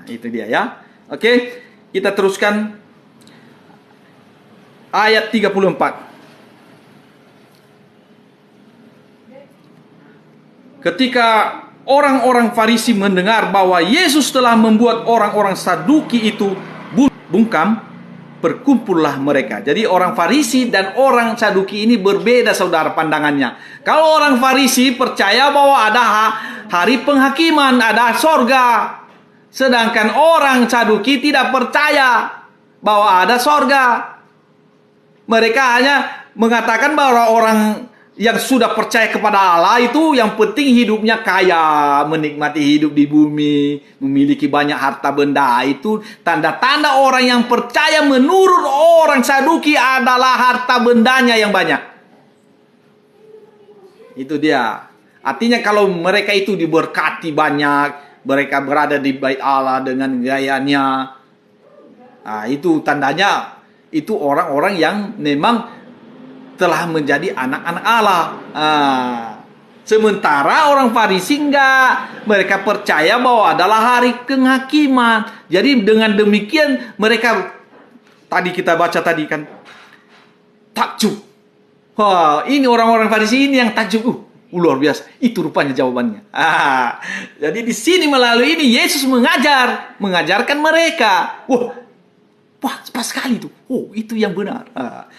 Itu dia, ya. Oke, kita teruskan ayat 34. Ketika orang-orang Farisi mendengar bahwa Yesus telah membuat orang-orang Saduki itu bungkam, berkumpullah mereka. Jadi orang Farisi dan orang Saduki ini berbeda saudara pandangannya. Kalau orang Farisi percaya bahwa ada hari penghakiman, ada sorga. Sedangkan orang Saduki tidak percaya bahwa ada sorga. Mereka hanya mengatakan bahwa orang yang sudah percaya kepada Allah itu yang penting hidupnya kaya, menikmati hidup di bumi, memiliki banyak harta benda. Itu tanda-tanda orang yang percaya menurut orang Saduki adalah harta bendanya yang banyak. Itu dia. Artinya kalau mereka itu diberkati banyak, mereka berada di bait Allah dengan gayanya, itu tandanya itu orang-orang yang memang telah menjadi anak-anak Allah. Sementara orang Farisi enggak. Mereka percaya bahwa adalah hari penghakiman. Jadi dengan demikian mereka, tadi kita baca tadi kan, takjub. Wah, ini orang-orang Farisi ini yang takjub. Luar biasa. Itu rupanya jawabannya. Jadi di sini melalui ini Yesus mengajarkan mereka. Wah, pas sekali itu. Oh, itu yang benar.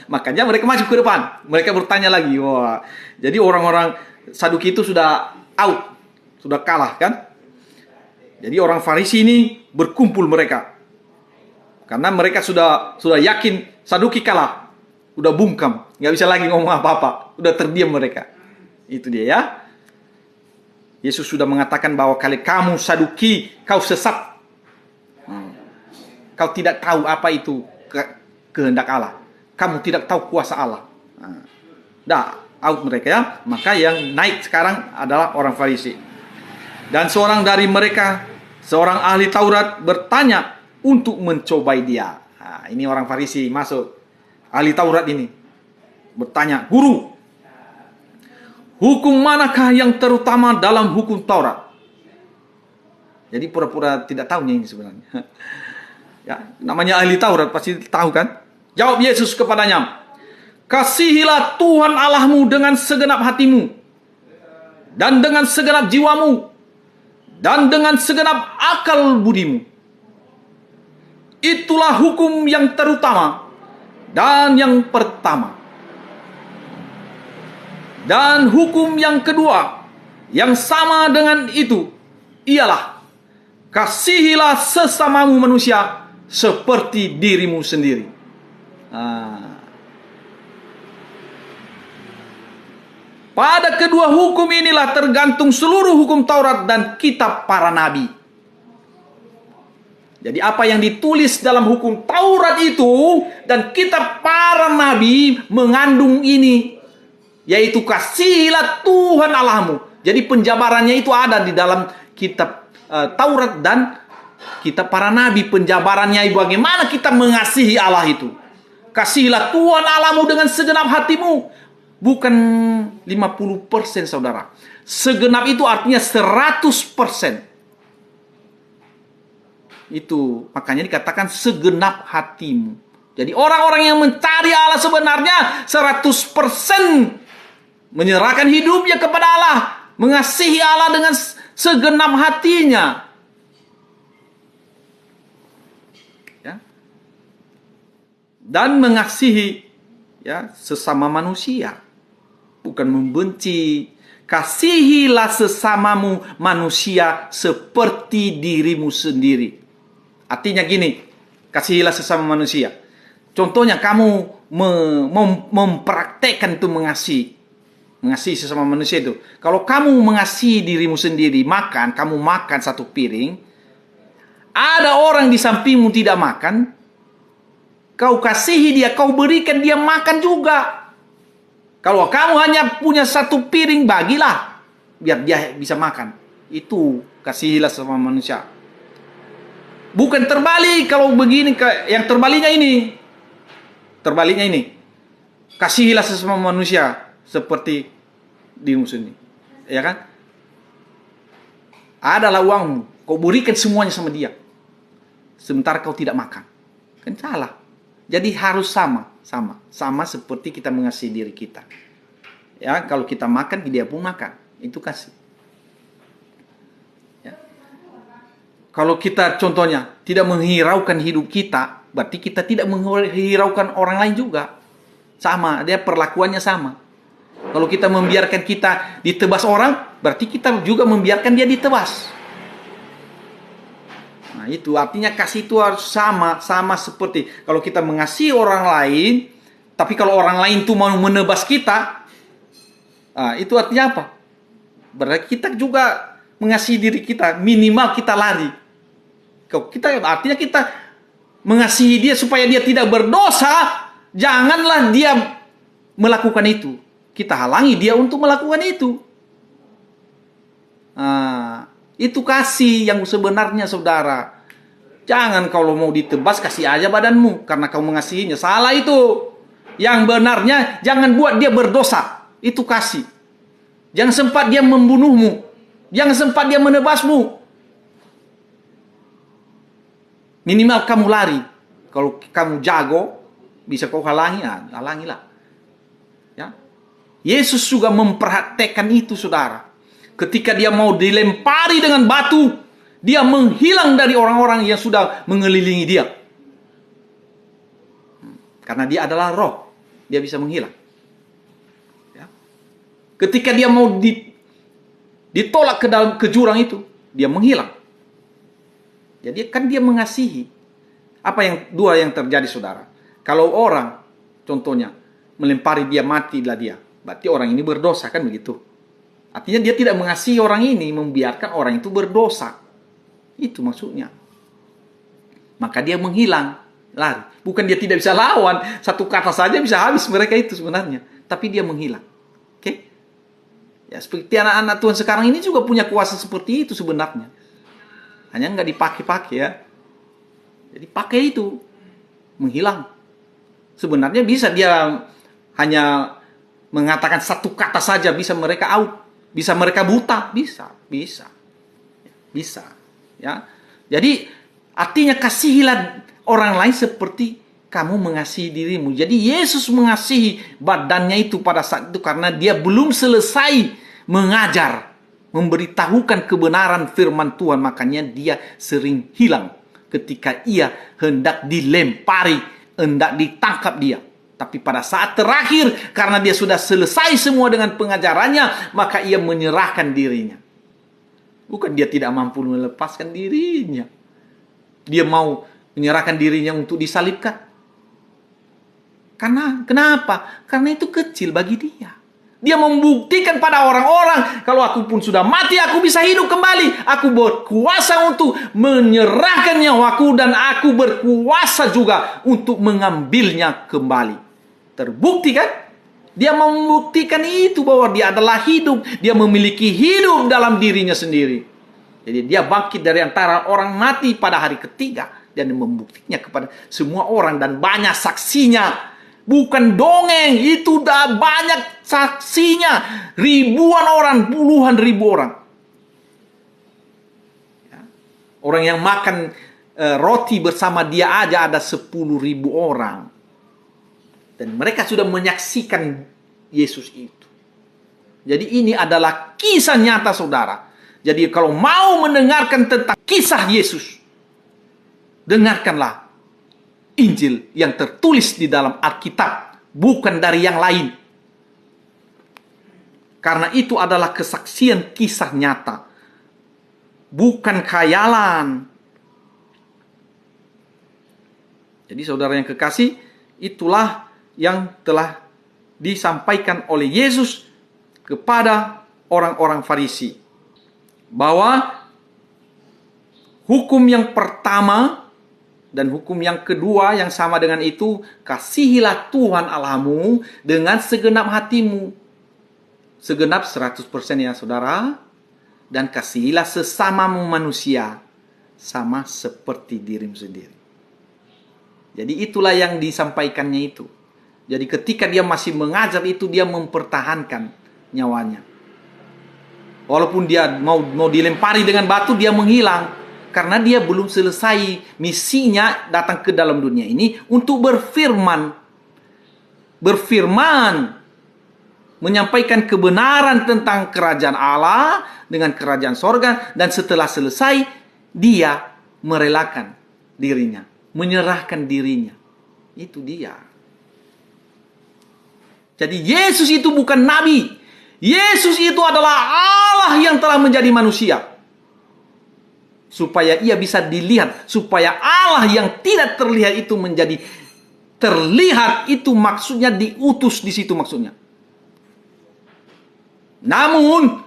Makanya mereka maju ke depan. Mereka bertanya lagi. Wah, jadi orang-orang Saduki itu sudah out, sudah kalah kan? Jadi orang Farisi ini berkumpul mereka. Karena mereka sudah yakin Saduki kalah. Udah bungkam, nggak bisa lagi ngomong apa-apa. Udah terdiam mereka. Itu dia ya. Yesus sudah mengatakan bahwa kalau kamu Saduki, kau sesat. Kau tidak tahu apa itu kehendak Allah. Kamu tidak tahu kuasa Allah. Dah out mereka ya. Maka yang naik sekarang adalah orang Farisi. Dan seorang dari mereka, seorang ahli Taurat bertanya untuk mencobai dia. Ini orang Farisi masuk. Ahli Taurat ini bertanya, "Guru, hukum manakah yang terutama dalam hukum Taurat?" Jadi pura-pura tidak tahunya ini sebenarnya. Ya, namanya ahli Taurat pasti tahu kan? Jawab Yesus kepadanya, "Kasihilah Tuhan Allahmu dengan segenap hatimu, dan dengan segenap jiwamu, dan dengan segenap akal budimu. Itulah hukum yang terutama dan yang pertama. Dan hukum yang kedua, yang sama dengan itu, ialah kasihilah sesamamu manusia seperti dirimu sendiri." Pada kedua hukum inilah tergantung seluruh hukum Taurat dan kitab para nabi. Jadi apa yang ditulis dalam hukum Taurat itu dan kitab para nabi mengandung ini, yaitu kasihilah Tuhan Allahmu. Jadi penjabarannya itu ada di dalam kitab Taurat dan kitab para nabi. Penjabarannya bagaimana kita mengasihi Allah itu. Kasihilah Tuhan Allahmu dengan segenap hatimu. Bukan 50%, saudara. Segenap itu artinya 100%. Itu makanya dikatakan segenap hatimu. Jadi orang-orang yang mencari Allah sebenarnya 100% menyerahkan hidupnya kepada Allah, mengasihi Allah dengan segenap hatinya. Ya. Dan mengasihi ya sesama manusia, bukan membenci. Kasihilah sesamamu manusia seperti dirimu sendiri. Artinya gini, kasihilah sesama manusia. Contohnya kamu mempraktekkan itu mengasihi sesama manusia itu. Kalau kamu mengasihi dirimu sendiri, kamu makan satu piring, ada orang di sampingmu tidak makan, kau kasihi dia, kau berikan dia makan juga. Kalau kamu hanya punya satu piring, bagilah biar dia bisa makan. Itu kasihilah sama manusia. Bukan terbalik. Kalau begini, yang terbaliknya ini. Terbaliknya ini. Kasihilah sesama manusia seperti dirimu sendiri. Ya kan? Adalah uangmu. Kau berikan semuanya sama dia. Sementara kau tidak makan. Kan salah. Jadi harus sama seperti kita mengasihi diri kita. Ya, kalau kita makan, dia pun makan. Itu kasih. Ya. Kalau kita contohnya tidak menghiraukan hidup kita, berarti kita tidak menghiraukan orang lain juga. Sama, dia perlakuannya sama. Kalau kita membiarkan kita ditebas orang, berarti kita juga membiarkan dia ditebas. Nah, itu artinya kasih itu harus sama seperti kalau kita mengasihi orang lain, tapi kalau orang lain itu mau menebas kita, itu artinya apa? Berarti kita juga mengasihi diri kita, minimal kita lari. Artinya kita mengasihi dia supaya dia tidak berdosa, janganlah dia melakukan itu. Kita halangi dia untuk melakukan itu. Itu kasih yang sebenarnya, saudara. Jangan kalau mau ditebas, kasih aja badanmu karena kau mengasihinya. Salah itu. Yang benarnya, jangan buat dia berdosa. Itu kasih. Jangan sempat dia membunuhmu. Jangan sempat dia menebasmu. Minimal kamu lari. Kalau kamu jago, bisa kau halangi, halangilah. Ya. Yesus juga mempraktekkan itu, saudara. Ketika dia mau dilempari dengan batu, dia menghilang dari orang-orang yang sudah mengelilingi dia. Karena dia adalah roh, dia bisa menghilang. Ya. Ketika dia mau ditolak ke jurang itu, dia menghilang. Jadi kan dia mengasihi. Apa yang terjadi, saudara? Kalau orang, contohnya, melempari dia, matilah dia. Berarti orang ini berdosa, kan begitu? Artinya dia tidak mengasihi orang ini, membiarkan orang itu berdosa. Itu maksudnya. Maka dia menghilang, lari. Bukan dia tidak bisa lawan, satu kata saja bisa habis mereka itu sebenarnya. Tapi dia menghilang. Oke? Ya, seperti anak-anak Tuhan sekarang ini juga punya kuasa seperti itu sebenarnya. Hanya nggak dipakai-pakai ya. Jadi pakai itu, menghilang. Sebenarnya bisa dia hanya mengatakan satu kata saja, bisa mereka out, bisa mereka buta, bisa. Ya. Jadi artinya kasihilah orang lain seperti kamu mengasihi dirimu. Jadi Yesus mengasihi badannya itu pada saat itu karena dia belum selesai mengajar, memberitahukan kebenaran firman Tuhan, makanya dia sering hilang. Ketika ia hendak dilempari, hendak ditangkap dia. Tapi pada saat terakhir, karena dia sudah selesai semua dengan pengajarannya, maka ia menyerahkan dirinya. Bukan dia tidak mampu melepaskan dirinya. Dia mau menyerahkan dirinya untuk disalibkan. Kenapa? Karena itu kecil bagi dia. Dia membuktikan pada orang-orang, kalau aku pun sudah mati, aku bisa hidup kembali. Aku berkuasa untuk menyerahkan nyawaku dan aku berkuasa juga untuk mengambilnya kembali. Terbukti kan? Dia membuktikan itu bahwa dia adalah hidup. Dia memiliki hidup dalam dirinya sendiri. Jadi dia bangkit dari antara orang mati pada hari ketiga. Dan membuktikannya kepada semua orang dan banyak saksinya. Bukan dongeng, itu udah banyak saksinya. Ribuan orang, puluhan ribu orang. Ya. Orang yang makan roti bersama dia aja ada 10.000 orang. Dan mereka sudah menyaksikan Yesus itu. Jadi ini adalah kisah nyata, saudara. Jadi kalau mau mendengarkan tentang kisah Yesus, dengarkanlah Injil yang tertulis di dalam Alkitab, bukan dari yang lain. Karena itu adalah kesaksian kisah nyata, bukan khayalan. Jadi saudara yang kekasih, itulah yang telah disampaikan oleh Yesus kepada orang-orang Farisi. Bahwa hukum yang pertama dan hukum yang kedua yang sama dengan itu, kasihilah Tuhan Allahmu dengan segenap hatimu. Segenap 100% ya saudara. Dan kasihilah sesamamu manusia sama seperti dirimu sendiri. Jadi itulah yang disampaikannya itu. Jadi ketika dia masih mengajar itu, dia mempertahankan nyawanya. Walaupun dia mau dilempari dengan batu, dia menghilang. Karena dia belum selesai misinya datang ke dalam dunia ini untuk berfirman. Menyampaikan kebenaran tentang kerajaan Allah dengan kerajaan sorga. Dan setelah selesai, dia merelakan dirinya. Menyerahkan dirinya. Itu dia. Jadi Yesus itu bukan nabi. Yesus itu adalah Allah yang telah menjadi manusia. Supaya ia bisa dilihat. Supaya Allah yang tidak terlihat itu menjadi terlihat. Itu maksudnya diutus di situ maksudnya. Namun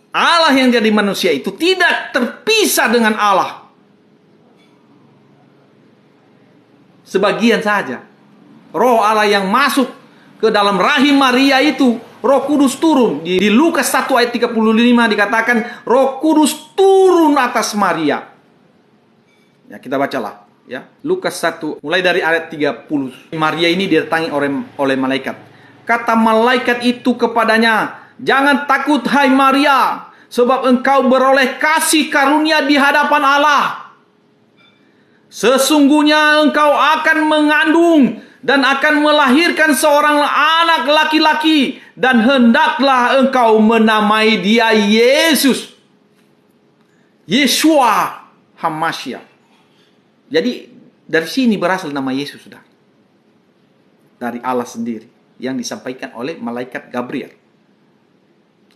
Allah yang jadi manusia itu tidak terpisah dengan Allah. Sebagian saja. Roh Allah yang masuk ke dalam rahim Maria itu, Roh Kudus turun. Di Lukas 1 ayat 35 dikatakan Roh Kudus turun atas Maria. Ya, kita bacalah ya. Lukas 1 mulai dari ayat 30. Maria ini didatangi oleh malaikat. Kata malaikat itu kepadanya, "Jangan takut hai Maria, sebab engkau beroleh kasih karunia di hadapan Allah. Sesungguhnya engkau akan mengandung dan akan melahirkan seorang anak laki-laki, dan hendaklah engkau menamai dia Yesus, Yeshua Hamashiach. Jadi dari sini berasal nama Yesus, sudah dari Allah sendiri yang disampaikan oleh malaikat Gabriel.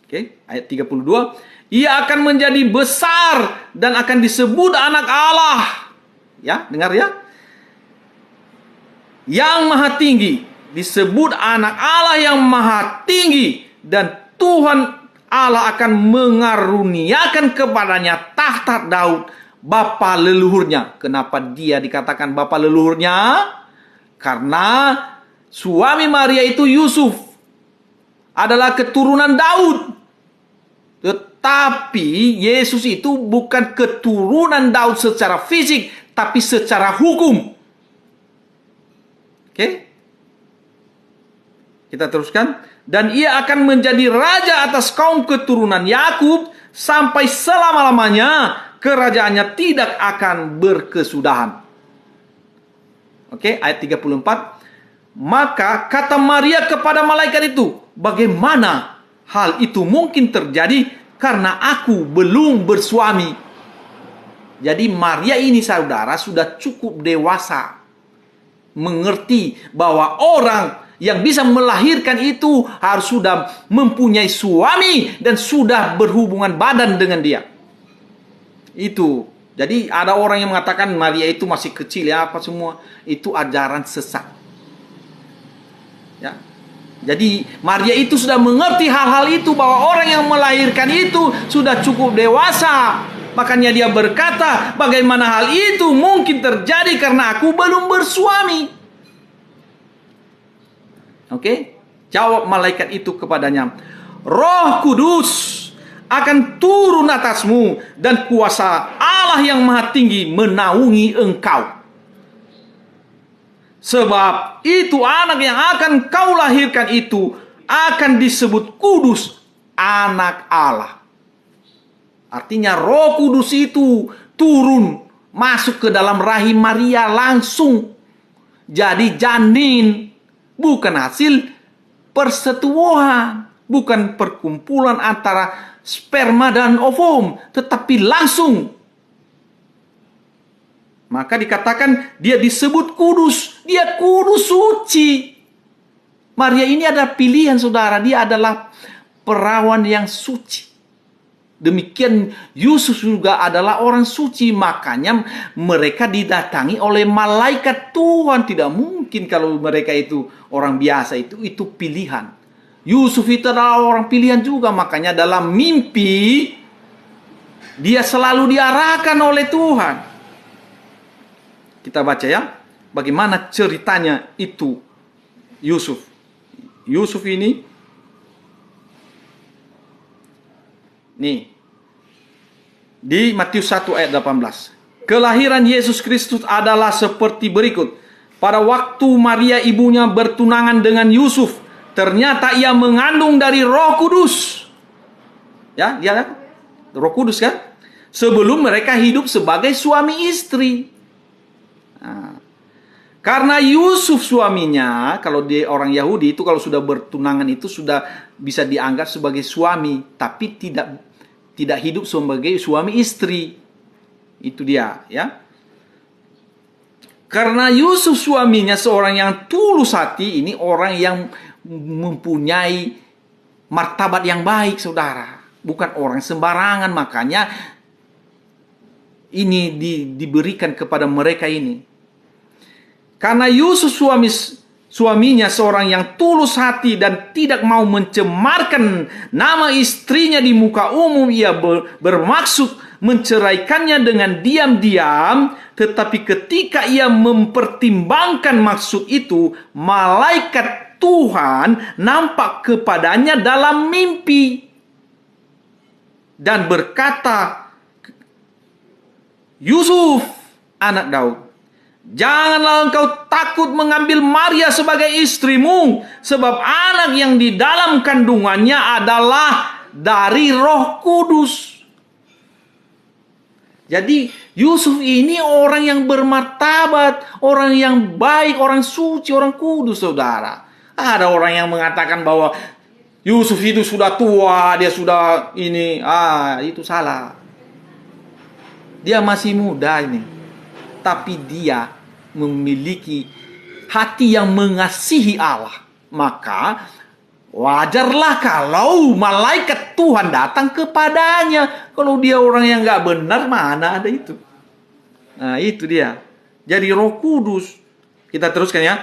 Oke, ayat 32, ia akan menjadi besar dan akan disebut anak Allah. Ya, dengar ya. Yang Maha Tinggi, disebut anak Allah yang Maha Tinggi, dan Tuhan Allah akan mengaruniakan kepadanya tahta Daud, bapa leluhurnya. Kenapa dia dikatakan bapa leluhurnya? Karena suami Maria itu Yusuf adalah keturunan Daud. Tetapi Yesus itu bukan keturunan Daud secara fisik, tapi secara hukum. Oke? Kita teruskan. Dan ia akan menjadi raja atas kaum keturunan Yakub sampai selama-lamanya. Kerajaannya tidak akan berkesudahan. Oke, ayat 34. Maka kata Maria kepada malaikat itu, bagaimana hal itu mungkin terjadi karena aku belum bersuami? Jadi Maria ini, saudara, sudah cukup dewasa mengerti bahwa orang yang bisa melahirkan itu harus sudah mempunyai suami dan sudah berhubungan badan dengan dia. Itu. Jadi ada orang yang mengatakan Maria itu masih kecil ya apa semua. Itu ajaran sesat. Ya. Jadi Maria itu sudah mengerti hal-hal itu, bahwa orang yang melahirkan itu sudah cukup dewasa. Makanya dia berkata, bagaimana hal itu mungkin terjadi karena aku belum bersuami. Oke, jawab malaikat itu kepadanya, Roh Kudus akan turun atasmu dan kuasa Allah yang Maha Tinggi menaungi engkau. Sebab itu anak yang akan kau lahirkan itu akan disebut kudus, anak Allah. Artinya Roh Kudus itu turun masuk ke dalam rahim Maria langsung. Jadi janin. Bukan hasil persetubuhan, bukan perkumpulan antara sperma dan ovum, tetapi langsung. Maka dikatakan dia disebut kudus, dia kudus suci. Maria ini adalah pilihan, saudara, dia adalah perawan yang suci. Demikian Yusuf juga adalah orang suci, makanya mereka didatangi oleh malaikat Tuhan. Tidak mungkin kalau mereka itu orang biasa, itu pilihan. Yusuf itu adalah orang pilihan juga, makanya dalam mimpi dia selalu diarahkan oleh Tuhan. Kita baca ya, bagaimana ceritanya itu Yusuf. Yusuf ini nih, di Matius 1 ayat 18. Kelahiran Yesus Kristus adalah seperti berikut. Pada waktu Maria ibunya bertunangan dengan Yusuf, ternyata ia mengandung dari Roh Kudus. Ya, dia kan? Roh Kudus kan? Sebelum mereka hidup sebagai suami istri. Nah, karena Yusuf suaminya, kalau dia orang Yahudi itu kalau sudah bertunangan itu sudah bisa dianggap sebagai suami, tapi tidak hidup sebagai suami istri. Itu dia, ya. Karena Yusuf suaminya seorang yang tulus hati, ini orang yang mempunyai martabat yang baik, saudara. Bukan orang sembarangan, makanya ini diberikan kepada mereka ini. Karena Yusuf suaminya seorang yang tulus hati dan tidak mau mencemarkan nama istrinya di muka umum, ia bermaksud menceraikannya dengan diam-diam. Tetapi ketika ia mempertimbangkan maksud itu, malaikat Tuhan nampak kepadanya dalam mimpi dan berkata, Yusuf, anak Daud, janganlah engkau takut mengambil Maria sebagai istrimu, sebab anak yang di dalam kandungannya adalah dari Roh Kudus. Jadi Yusuf ini orang yang bermartabat, orang yang baik, orang suci, orang kudus, saudara. Ada orang yang mengatakan bahwa Yusuf itu sudah tua, dia sudah ini, itu salah. Dia masih muda ini, tapi dia memiliki hati yang mengasihi Allah. Maka wajarlah kalau malaikat Tuhan datang kepadanya. Kalau dia orang yang nggak benar, mana ada itu. Nah, itu dia. Jadi Roh Kudus. Kita teruskan ya.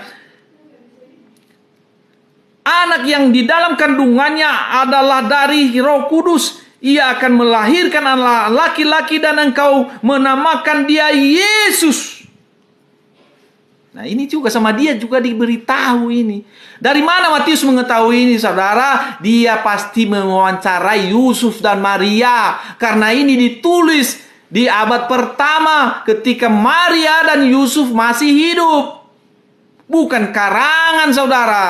Anak yang di dalam kandungannya adalah dari Roh Kudus. Ia akan melahirkan anak laki-laki dan engkau menamakan dia Yesus. Nah, ini juga sama dia juga diberitahu ini. Dari mana Matius mengetahui ini, saudara? Dia pasti mewawancarai Yusuf dan Maria. Karena ini ditulis di abad pertama ketika Maria dan Yusuf masih hidup. Bukan karangan, saudara.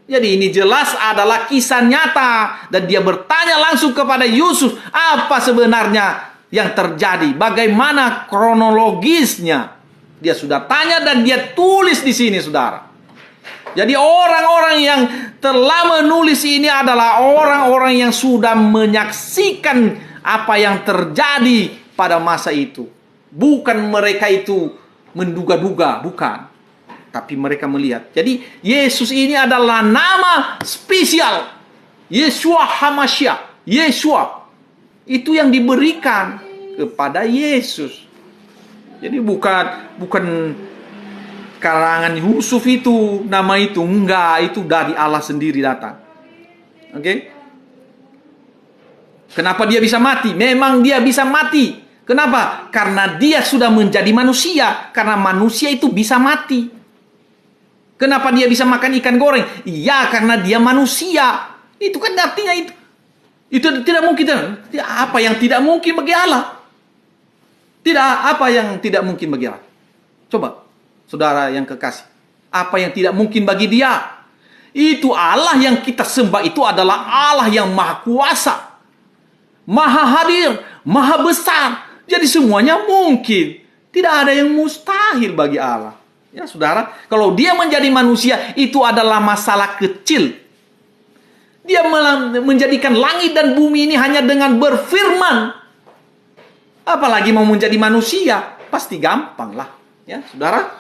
Jadi ini jelas adalah kisah nyata. Dan dia bertanya langsung kepada Yusuf, apa sebenarnya yang terjadi? Bagaimana kronologisnya? Dia sudah tanya dan dia tulis di sini, saudara. Jadi orang-orang yang telah menulis ini adalah orang-orang yang sudah menyaksikan apa yang terjadi pada masa itu. Bukan mereka itu menduga-duga, bukan. Tapi mereka melihat. Jadi Yesus ini adalah nama spesial. Yeshua HaMashiach. Yeshua. Itu yang diberikan kepada Yesus. Jadi bukan karangan Yusuf itu, nama itu. Enggak, itu dari Allah sendiri datang. Oke? Kenapa dia bisa mati? Memang dia bisa mati. Kenapa? Karena dia sudah menjadi manusia. Karena manusia itu bisa mati. Kenapa dia bisa makan ikan goreng? Iya, karena dia manusia. Itu kan artinya itu. Itu tidak mungkin. Apa yang tidak mungkin bagi Allah? Tidak, apa yang tidak mungkin bagi Allah? Coba, saudara yang kekasih. Apa yang tidak mungkin bagi dia? Itu Allah yang kita sembah itu adalah Allah yang maha kuasa. Maha hadir, maha besar. Jadi semuanya mungkin. Tidak ada yang mustahil bagi Allah. Ya, saudara, kalau dia menjadi manusia, itu adalah masalah kecil. Dia menjadikan langit dan bumi ini hanya dengan berfirman. Apalagi mau menjadi manusia, pasti gampang lah. Ya, saudara.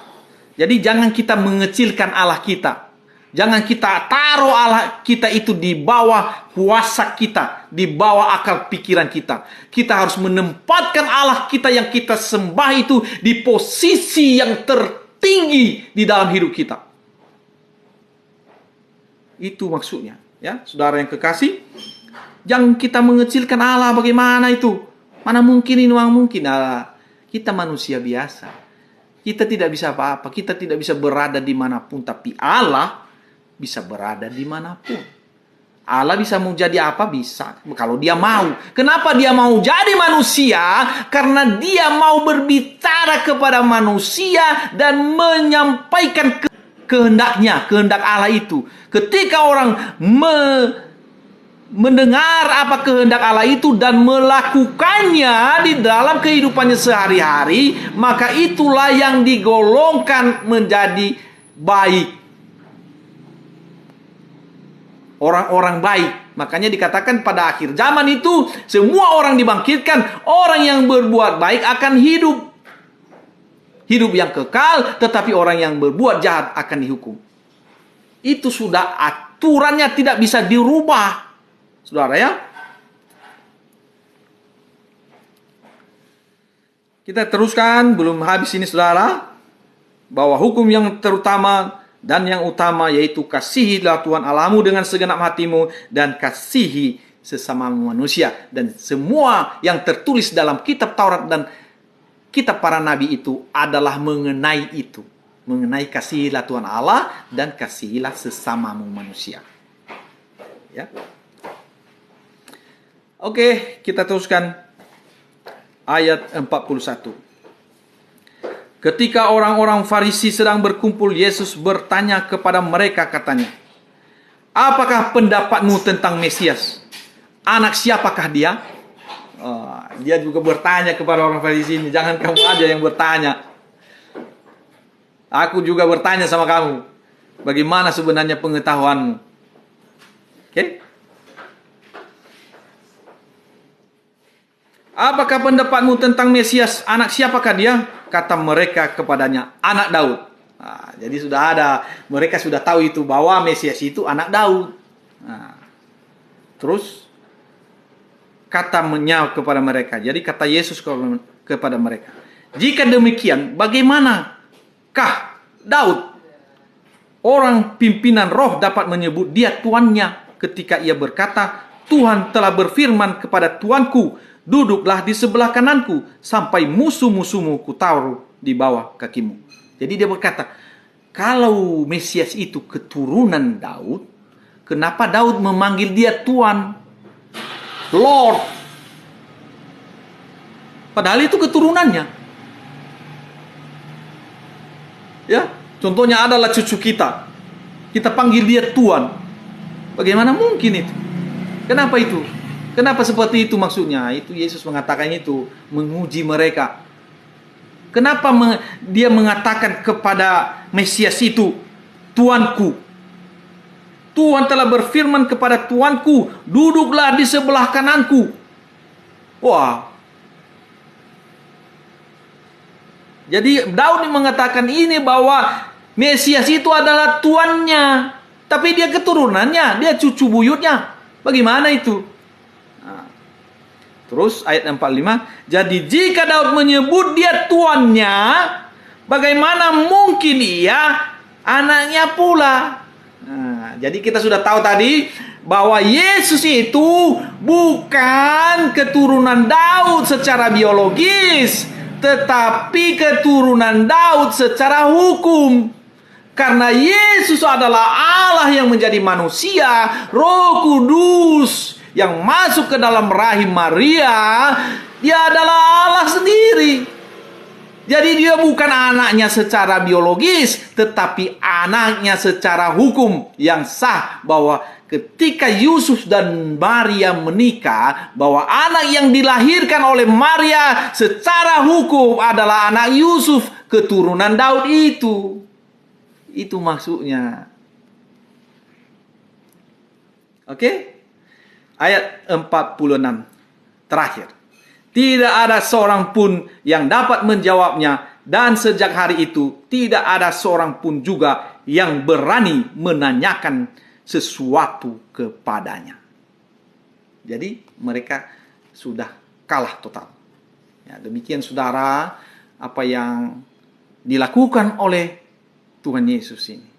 Jadi jangan kita mengecilkan Allah kita. Jangan kita taruh Allah kita itu di bawah kuasa kita, di bawah akal pikiran kita. Kita harus menempatkan Allah kita yang kita sembah itu di posisi yang tinggi di dalam hidup kita. Itu maksudnya, ya, saudara yang kekasih. Jangan kita mengecilkan Allah. Bagaimana itu? Mana mungkin ini mungkin Allah. Kita manusia biasa. Kita tidak bisa apa-apa. Kita tidak bisa berada dimanapun. Tapi Allah bisa berada dimanapun. Allah bisa mau jadi apa? Bisa. Kalau dia mau. Kenapa dia mau jadi manusia? Karena dia mau berbicara kepada manusia dan menyampaikan kehendaknya, kehendak Allah itu. Ketika orang mendengar apa kehendak Allah itu dan melakukannya di dalam kehidupannya sehari-hari, maka itulah yang digolongkan menjadi baik. Orang-orang baik. Makanya dikatakan pada akhir zaman itu semua orang dibangkitkan. Orang yang berbuat baik akan hidup. Hidup yang kekal. Tetapi orang yang berbuat jahat akan dihukum. Itu sudah aturannya, tidak bisa dirubah. Saudara ya. Kita teruskan. Belum habis ini saudara. Bahwa hukum yang terutama dan yang utama yaitu kasihilah Tuhan Allahmu dengan segenap hatimu dan kasihi sesama manusia. Dan semua yang tertulis dalam kitab Taurat dan kitab para nabi itu adalah mengenai itu. Mengenai kasihilah Tuhan Allah dan kasihilah sesamamu manusia. Ya. Oke, kita teruskan ayat 41. Ketika orang-orang Farisi sedang berkumpul, Yesus bertanya kepada mereka, katanya, apakah pendapatmu tentang Mesias? Anak siapakah dia? Dia juga bertanya kepada orang Farisi ini. Jangan kamu aja yang bertanya. Aku juga bertanya sama kamu. Bagaimana sebenarnya pengetahuanmu? Oke? Apakah pendapatmu tentang Mesias? Anak siapakah dia? Kata mereka kepadanya, anak Daud. Jadi sudah ada. Mereka sudah tahu itu bahwa Mesias itu anak Daud. Terus katanya kepada mereka. Jadi kata Yesus kepada mereka. Jika demikian, bagaimanakah Daud, orang pimpinan roh, dapat menyebut dia tuannya ketika ia berkata, Tuhan telah berfirman kepada Tuanku, duduklah di sebelah kananku sampai musuh-musuhmu kutaruh di bawah kakimu. Jadi dia berkata, kalau Mesias itu keturunan Daud, kenapa Daud memanggil dia Tuan, Lord? Padahal itu keturunannya. Ya, contohnya adalah cucu kita. Kita panggil dia Tuan. Bagaimana mungkin itu? Kenapa itu? Kenapa seperti itu maksudnya? Itu Yesus mengatakan itu, menguji mereka. Kenapa dia mengatakan kepada Mesias itu, Tuanku? Tuhan telah berfirman kepada Tuanku, duduklah di sebelah kananku. Wah. Jadi Daud mengatakan ini bahwa Mesias itu adalah tuannya. Tapi dia keturunannya, dia cucu buyutnya. Bagaimana itu? Terus ayat 45, jadi jika Daud menyebut dia tuannya, bagaimana mungkin ia anaknya pula? Jadi kita sudah tahu tadi bahwa Yesus itu bukan keturunan Daud secara biologis, tetapi keturunan Daud secara hukum. Karena Yesus adalah Allah yang menjadi manusia, Roh Kudus yang masuk ke dalam rahim Maria, dia adalah Allah sendiri. Jadi dia bukan anaknya secara biologis, tetapi anaknya secara hukum yang sah. Bahwa ketika Yusuf dan Maria menikah, bahwa anak yang dilahirkan oleh Maria secara hukum adalah anak Yusuf, keturunan Daud itu. Itu maksudnya. Oke? Ayat 46 terakhir. Tidak ada seorang pun yang dapat menjawabnya, dan sejak hari itu tidak ada seorang pun juga yang berani menanyakan sesuatu kepadanya. Jadi mereka sudah kalah total. Ya, demikian saudara apa yang dilakukan oleh Tuhan Yesus ini.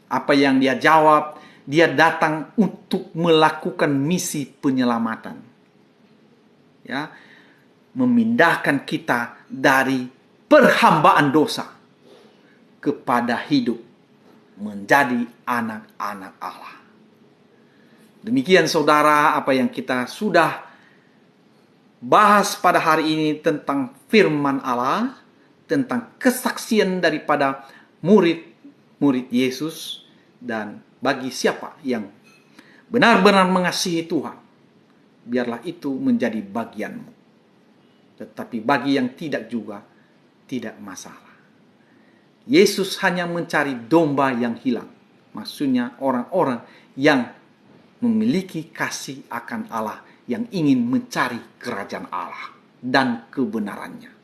Apa yang dia jawab, dia datang untuk melakukan misi penyelamatan. Ya, memindahkan kita dari perhambaan dosa kepada hidup menjadi anak-anak Allah. Demikian saudara apa yang kita sudah bahas pada hari ini tentang firman Allah, tentang kesaksian daripada murid-murid Yesus, dan bagi siapa yang benar-benar mengasihi Tuhan, biarlah itu menjadi bagianmu. Tetapi bagi yang tidak juga, tidak masalah. Yesus hanya mencari domba yang hilang. Maksudnya orang-orang yang memiliki kasih akan Allah, yang ingin mencari kerajaan Allah dan kebenarannya.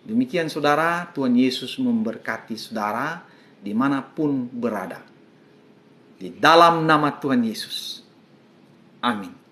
Demikian saudara, Tuhan Yesus memberkati saudara dimanapun berada. Di dalam nama Tuhan Yesus. Amin.